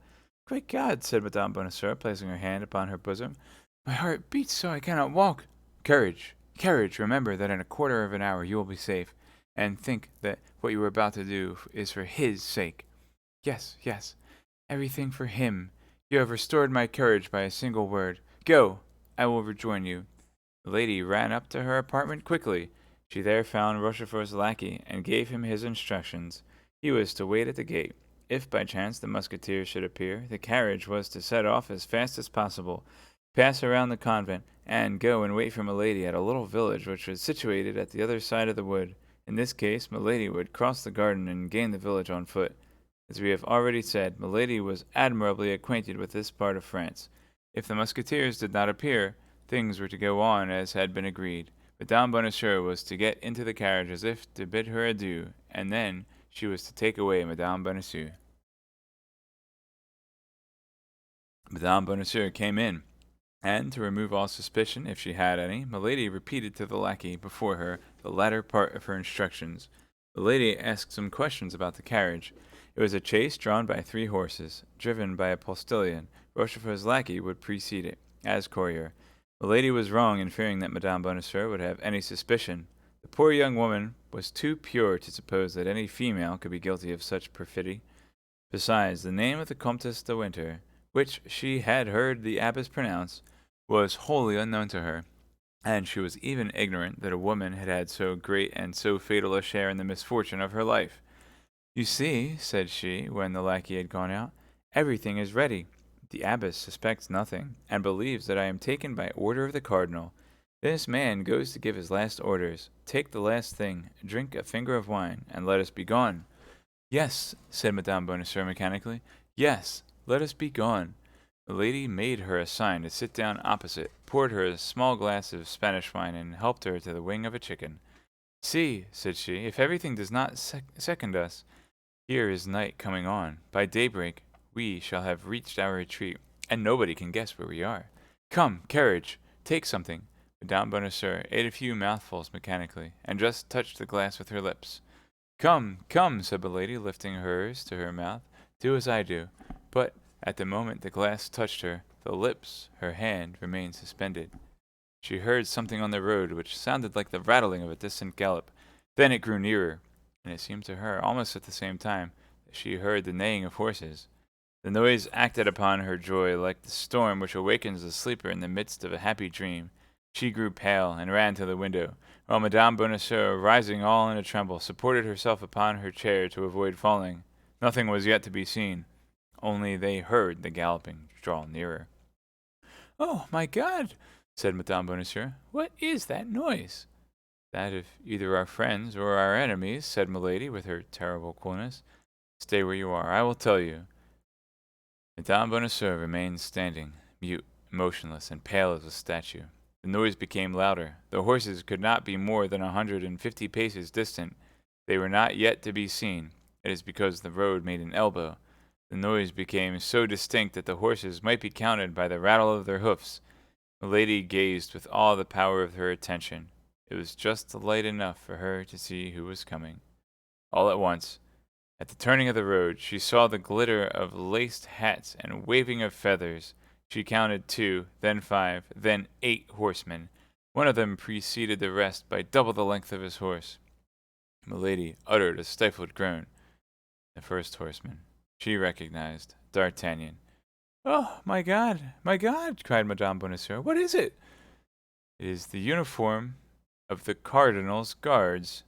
"Great God!" said Madame Bonacieux, placing her hand upon her bosom. "My heart beats so I cannot walk." "Courage! Courage! Remember that in a quarter of an hour you will be safe, and think that what you are about to do is for his sake." "Yes, yes, everything for him. You have restored my courage by a single word. Go! I will rejoin you." The lady ran up to her apartment quickly. She there found Rochefort's lackey, and gave him his instructions. He was to wait at the gate. If by chance the Musketeers should appear, the carriage was to set off as fast as possible, pass around the convent, and go and wait for Milady at a little village which was situated at the other side of the wood. In this case, Milady would cross the garden and gain the village on foot. As we have already said, Milady was admirably acquainted with this part of France. If the Musketeers did not appear, things were to go on as had been agreed. Madame Bonacieux was to get into the carriage as if to bid her adieu, and then she was to take away Madame Bonacieux. Madame Bonacieux came in, and to remove all suspicion, if she had any, Milady repeated to the lackey before her the latter part of her instructions. The lady asked some questions about the carriage. It was a chaise drawn by 3 horses, driven by a postilion. Rochefort's lackey would precede it, as courier. Milady was wrong in fearing that Madame Bonacieux would have any suspicion. The poor young woman was too pure to suppose that any female could be guilty of such perfidy. Besides, the name of the Comtesse de Winter, which she had heard the abbess pronounce, was wholly unknown to her, and she was even ignorant that a woman had had so great and so fatal a share in the misfortune of her life. "You see," said she, when the lackey had gone out, "everything is ready. The abbess suspects nothing, and believes that I am taken by order of the cardinal. This man goes to give his last orders. Take the last thing, drink a finger of wine, and let us be gone." "Yes," said Madame Bonacieux mechanically. "Yes, let us be gone." The lady made her a sign to sit down opposite, poured her a small glass of Spanish wine, and helped her to the wing of a chicken. "See," said she, "if everything does not second us. Here is night coming on. By daybreak we shall have reached our retreat, and nobody can guess where we are. Come, carriage, take something." Madame Bonacieux ate a few mouthfuls mechanically, and just touched the glass with her lips. "Come, come," said Milady, lifting hers to her mouth. "Do as I do." But at the moment the glass touched her, the lips, her hand, remained suspended. She heard something on the road which sounded like the rattling of a distant gallop. Then it grew nearer, and it seemed to her, almost at the same time, that she heard the neighing of horses. The noise acted upon her joy like the storm which awakens the sleeper in the midst of a happy dream. She grew pale and ran to the window, while Madame Bonacieux, rising all in a tremble, supported herself upon her chair to avoid falling. Nothing was yet to be seen, only they heard the galloping draw nearer. "Oh, my God!" said Madame Bonacieux. "What is that noise?" "That of either our friends or our enemies," said Milady, with her terrible coolness. "Stay where you are. I will tell you." Madame Bonacieux remained standing, mute, motionless, and pale as a statue. The noise became louder. The horses could not be more than 150 paces distant. They were not yet to be seen. It is because the road made an elbow. The noise became so distinct that the horses might be counted by the rattle of their hoofs. Milady gazed with all the power of her attention. It was just light enough for her to see who was coming. All at once, at the turning of the road, she saw the glitter of laced hats and waving of feathers. She counted 2, then 5, then 8 horsemen. One of them preceded the rest by double the length of his horse. Milady uttered a stifled groan. The first horseman she recognized, D'Artagnan. "Oh, my God, my God!" cried Madame Bonacieux. "What is it?" "It is the uniform of the cardinal's guards."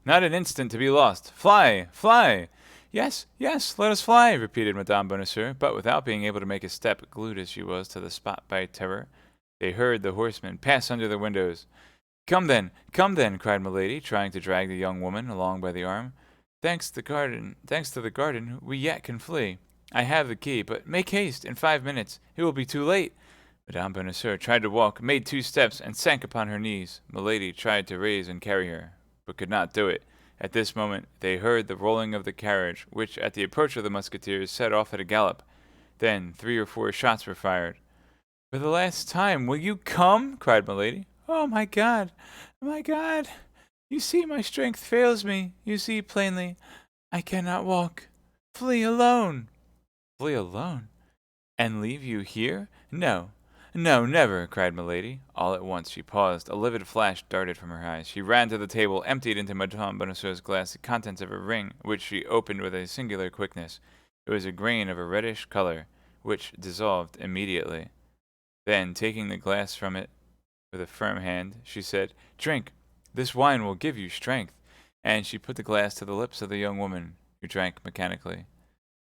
"Not an instant to be lost. Fly, fly!" "Yes, yes, let us fly!" repeated Madame Bonacieux, but without being able to make a step, glued as she was to the spot by terror. They heard the horsemen pass under the windows. Come then, cried Milady, trying to drag the young woman along by the arm. Thanks to the garden, we yet can flee. I have the key, but make haste. In 5 minutes it will be too late." Madame Bonacieux tried to walk, made 2 steps, and sank upon her knees. Milady tried to raise and carry her, but could not do it. At this moment they heard the rolling of the carriage, which at the approach of the Musketeers set off at a gallop. Then 3 or 4 shots were fired. "For the last time, will you come?" cried Milady. "Oh, my God! My God! You see my strength fails me. You see plainly I cannot walk. Flee alone." "Flee alone? And leave you here? No, no, never!" cried Milady. All at once she paused. A livid flash darted from her eyes. She ran to the table, emptied into Madame Bonacieux's glass the contents of her ring, which she opened with a singular quickness. It was a grain of a reddish color, which dissolved immediately. Then, taking the glass from it with a firm hand, she said, "Drink. This wine will give you strength." And she put the glass to the lips of the young woman, who drank mechanically.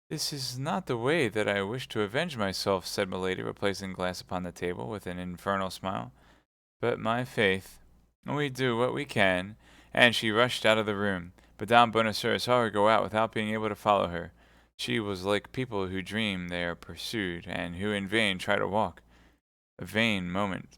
"This is not the way that I wish to avenge myself," said Milady, replacing the glass upon the table with an infernal smile. "But my faith, we do what we can." And she rushed out of the room. Madame Bonacieux saw her go out without being able to follow her. She was like people who dream they are pursued, and who in vain try to walk. A few moments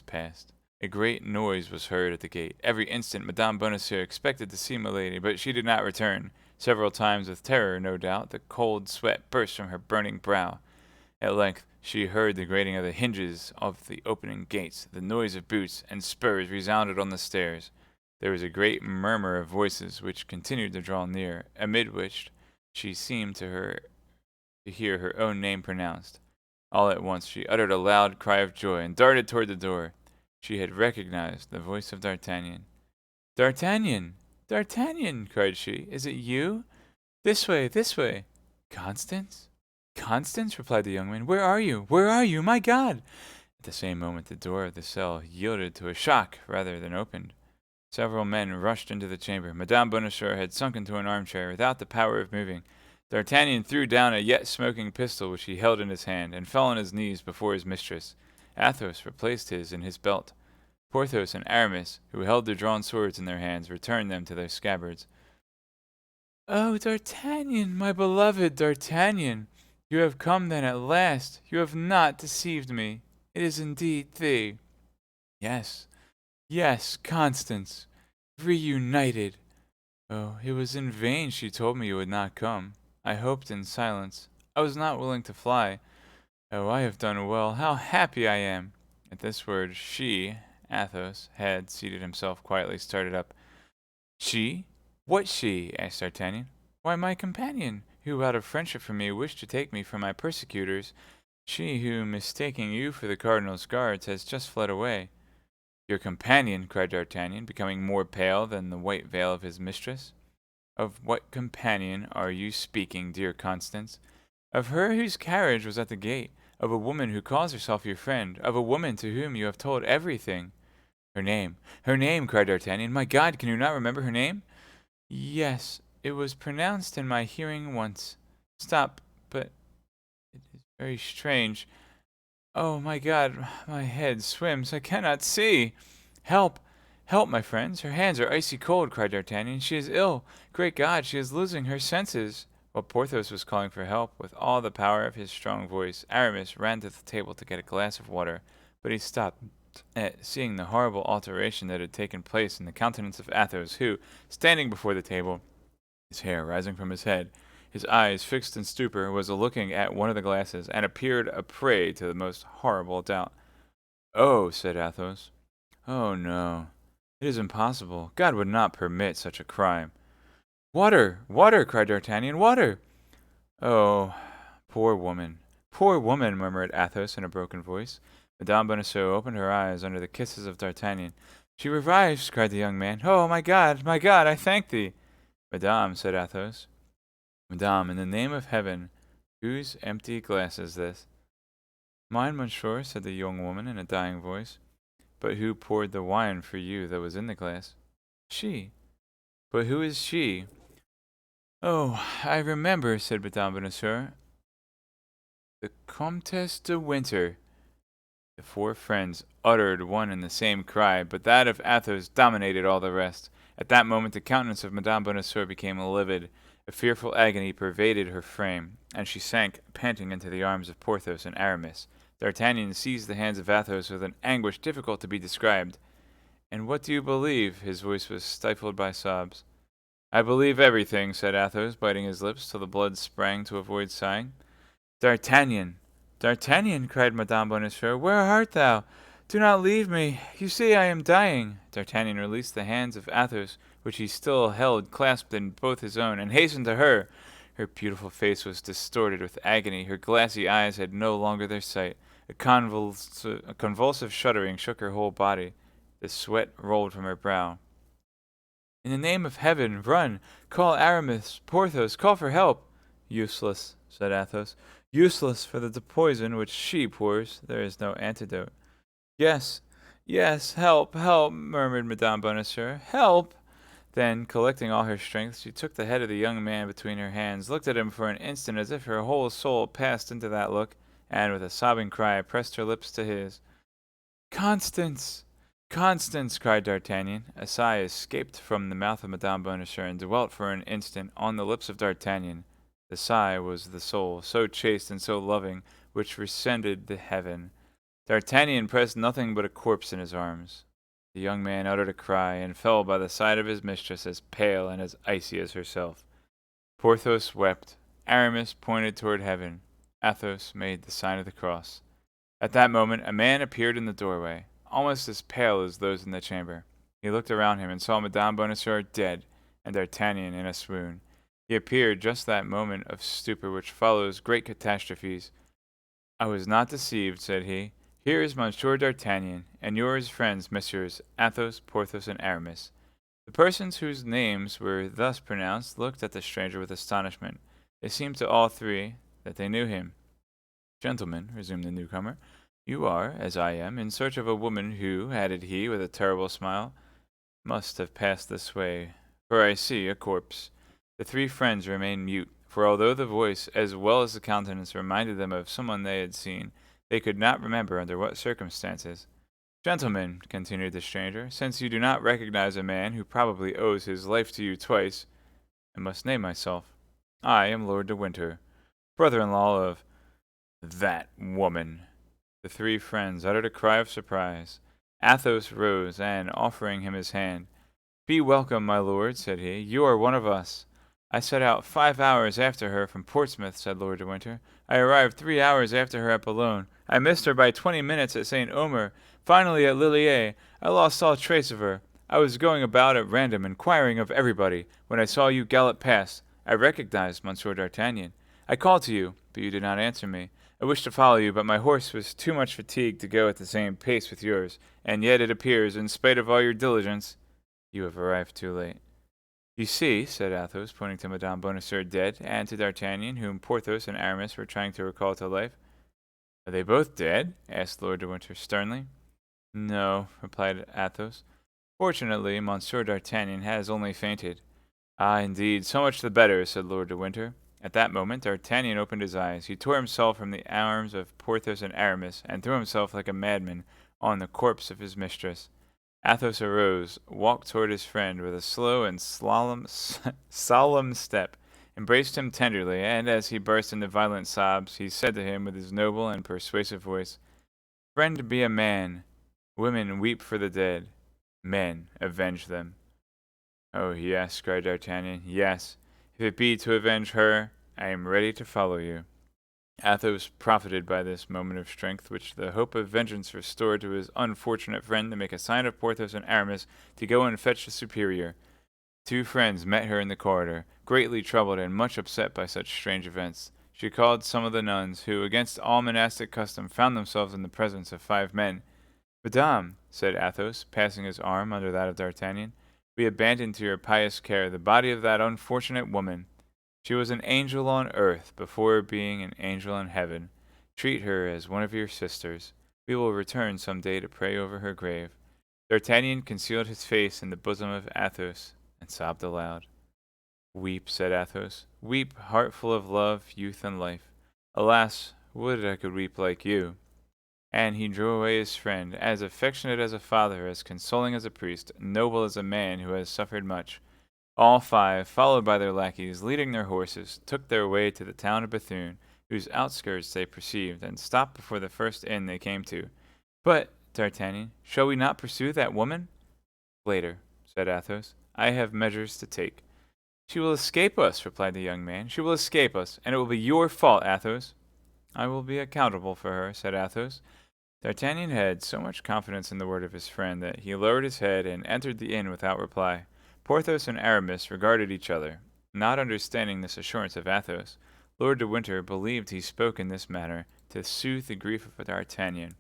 passed. A great noise was heard at the gate. Every instant Madame Bonacieux expected to see Milady, but she did not return. Several times, with terror, no doubt, the cold sweat burst from her burning brow. At length she heard the grating of the hinges of the opening gates. The noise of boots and spurs resounded on the stairs. There was a great murmur of voices which continued to draw near, amid which she seemed to hear her own name pronounced. All at once she uttered a loud cry of joy and darted toward the door. She had recognized the voice of D'Artagnan. D'Artagnan! D'Artagnan! Cried she. Is it you? This way, this way. Constance? Constance? Replied the young man. Where are you? Where are you? My God! At the same moment the door of the cell yielded to a shock rather than opened. Several men rushed into the chamber. Madame Bonacieux had sunk into an armchair without the power of moving. D'Artagnan threw down a yet smoking pistol which he held in his hand, and fell on his knees before his mistress. Athos replaced his in his belt. Porthos and Aramis, who held their drawn swords in their hands, returned them to their scabbards. "Oh, D'Artagnan, my beloved D'Artagnan! You have come then at last. You have not deceived me. It is indeed thee. Yes, yes, Constance, reunited. Oh, it was in vain she told me you would not come. I hoped in silence. I was not willing to fly. Oh, I have done well. How happy I am!" At this word, Athos, had seated himself quietly, started up. She? What she? Asked D'Artagnan. Why, my companion, who out of friendship for me wished to take me from my persecutors. She who, mistaking you for the cardinal's guards, has just fled away. Your companion, cried D'Artagnan, becoming more pale than the white veil of his mistress. Of what companion are you speaking, dear Constance? Of her whose carriage was at the gate, of a woman who calls herself your friend, of a woman to whom you have told everything. Her name, cried D'Artagnan. My God, can you not remember her name? Yes, it was pronounced in my hearing once. Stop, but it is very strange. Oh, my God, my head swims. I cannot see. Help! Help, my friends. Her hands are icy cold, cried D'Artagnan. She is ill. Great God, she is losing her senses. While Porthos was calling for help, with all the power of his strong voice, Aramis ran to the table to get a glass of water, but he stopped at seeing the horrible alteration that had taken place in the countenance of Athos, who, standing before the table, his hair rising from his head, his eyes fixed in stupor, was looking at one of the glasses, and appeared a prey to the most horrible doubt. "Oh," said Athos. "Oh, no. It is impossible. God would not permit such a crime." "Water! Water!" cried D'Artagnan. "Water!" "Oh, poor woman! Poor woman!" murmured Athos in a broken voice. Madame Bonacieux opened her eyes under the kisses of D'Artagnan. "She revives!" cried the young man. "Oh, my God, I thank thee!" "Madame," said Athos. "Madame, in the name of heaven, whose empty glass is this?" "Mine, monsieur," said the young woman in a dying voice. "But who poured the wine for you that was in the glass?" "She." "But who is she?" "Oh, I remember," said Madame Bonacieux. "The Comtesse de Winter." The four friends uttered one and the same cry, but that of Athos dominated all the rest. At that moment the countenance of Madame Bonacieux became livid. A fearful agony pervaded her frame, and she sank panting into the arms of Porthos and Aramis. D'Artagnan seized the hands of Athos with an anguish difficult to be described. "And what do you believe?" His voice was stifled by sobs. "I believe everything," said Athos, biting his lips till the blood sprang to avoid sighing. "D'Artagnan! D'Artagnan!" cried Madame Bonacieux. "Where art thou? Do not leave me. You see I am dying." D'Artagnan released the hands of Athos, which he still held clasped in both his own, and hastened to her. Her beautiful face was distorted with agony. Her glassy eyes had no longer their sight. A convulsive shuddering shook her whole body. The sweat rolled from her brow. "In the name of heaven, run! Call Aramis, Porthos, call for help!" "Useless," said Athos. "Useless, for the poison which she pours, there is no antidote." "Yes, yes, help, help!" murmured Madame Bonacieux. "Help!" Then, collecting all her strength, she took the head of the young man between her hands, looked at him for an instant as if her whole soul passed into that look, and with a sobbing cry pressed her lips to his. "Constance! Constance!" cried D'Artagnan. A sigh escaped from the mouth of Madame Bonacieux and dwelt for an instant on the lips of D'Artagnan. The sigh was the soul, so chaste and so loving, which rescinded the heaven. D'Artagnan pressed nothing but a corpse in his arms. The young man uttered a cry, and fell by the side of his mistress as pale and as icy as herself. Porthos wept. Aramis pointed toward heaven. Athos made the sign of the cross. At that moment a man appeared in the doorway, almost as pale as those in the chamber. He looked around him and saw Madame Bonacieux dead, and D'Artagnan in a swoon. He appeared just that moment of stupor which follows great catastrophes. "I was not deceived," said he. "Here is Monsieur d'Artagnan, and yours friends, Messieurs Athos, Porthos, and Aramis." The persons whose names were thus pronounced looked at the stranger with astonishment. It seemed to all three that they knew him. "Gentlemen," resumed the newcomer, "you are, as I am, in search of a woman who," added he, with a terrible smile, "must have passed this way, for I see a corpse." The three friends remained mute, for although the voice as well as the countenance reminded them of someone they had seen, they could not remember under what circumstances. "Gentlemen," continued the stranger, "since you do not recognize a man who probably owes his life to you twice, I must name myself. I am Lord de Winter, brother-in-law of that woman." The three friends uttered a cry of surprise. Athos rose, and, offering him his hand, "Be welcome, my lord," said he. "You are one of us." "I set out 5 hours after her from Portsmouth," said Lord de Winter. "I arrived 3 hours after her at Boulogne. I missed her by 20 minutes at St. Omer. Finally, at Lilliers, I lost all trace of her. I was going about at random, inquiring of everybody, when I saw you gallop past. I recognized Monsieur d'Artagnan. I called to you, but you did not answer me. I wished to follow you, but my horse was too much fatigued to go at the same pace with yours, and yet it appears, in spite of all your diligence, you have arrived too late." "You see," said Athos, pointing to Madame Bonacieux dead, and to D'Artagnan, whom Porthos and Aramis were trying to recall to life. "Are they both dead?" asked Lord de Winter sternly. "No," replied Athos. "Fortunately, Monsieur d'Artagnan has only fainted." "Ah, indeed, so much the better," said Lord de Winter. At that moment D'Artagnan opened his eyes. He tore himself from the arms of Porthos and Aramis, and threw himself like a madman on the corpse of his mistress. Athos arose, walked toward his friend with a slow and solemn step, embraced him tenderly, and as he burst into violent sobs, he said to him with his noble and persuasive voice, "Friend, be a man. Women weep for the dead. Men avenge them." "Oh, yes," cried D'Artagnan, "yes. If it be to avenge her, I am ready to follow you." Athos profited by this moment of strength which the hope of vengeance restored to his unfortunate friend to make a sign of Porthos and Aramis to go and fetch the superior. Two friends met her in the corridor, greatly troubled and much upset by such strange events. She called some of the nuns, who, against all monastic custom, found themselves in the presence of 5 men. "Madame," said Athos, passing his arm under that of D'Artagnan, "we abandon to your pious care the body of that unfortunate woman. She was an angel on earth before being an angel in heaven. Treat her as one of your sisters. We will return some day to pray over her grave." D'Artagnan concealed his face in the bosom of Athos and sobbed aloud. "Weep," said Athos. "Weep, heart full of love, youth, and life. Alas, would I could weep like you." And he drew away his friend, as affectionate as a father, as consoling as a priest, noble as a man who has suffered much. All 5, followed by their lackeys, leading their horses, took their way to the town of Bethune, whose outskirts they perceived, and stopped before the first inn they came to. "But, D'Artagnan, shall we not pursue that woman?" "Later," said Athos. "I have measures to take." "She will escape us," replied the young man. "She will escape us, and it will be your fault, Athos." "I will be accountable for her," said Athos. D'Artagnan had so much confidence in the word of his friend that he lowered his head and entered the inn without reply. Porthos and Aramis regarded each other, not understanding this assurance of Athos. Lord de Winter believed he spoke in this manner to soothe the grief of D'Artagnan.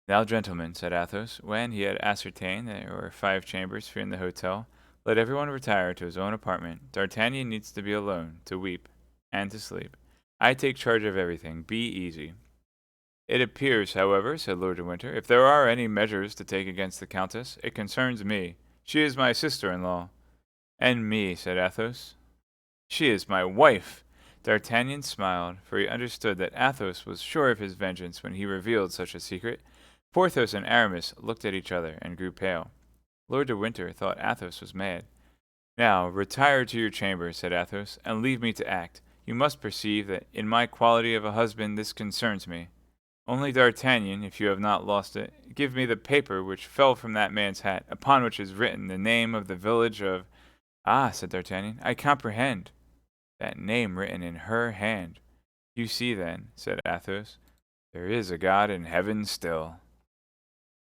"Now, gentlemen," said Athos, when he had ascertained that there were 5 chambers free in the hotel, "let everyone retire to his own apartment. D'Artagnan needs to be alone, to weep, and to sleep. I take charge of everything. Be easy." "It appears, however," said Lord de Winter, "if there are any measures to take against the Countess, it concerns me. She is my sister-in-law." "And me," said Athos. "She is my wife." D'Artagnan smiled, for he understood that Athos was sure of his vengeance when he revealed such a secret. Porthos and Aramis looked at each other and grew pale. Lord de Winter thought Athos was mad. "Now, retire to your chamber," said Athos, "and leave me to act. You must perceive that in my quality of a husband this concerns me. Only, D'Artagnan, if you have not lost it, give me the paper which fell from that man's hat, upon which is written the name of the village of—" "Ah," said D'Artagnan, "I comprehend. That name written in her hand." "You see, then," said Athos, "there is a God in heaven still."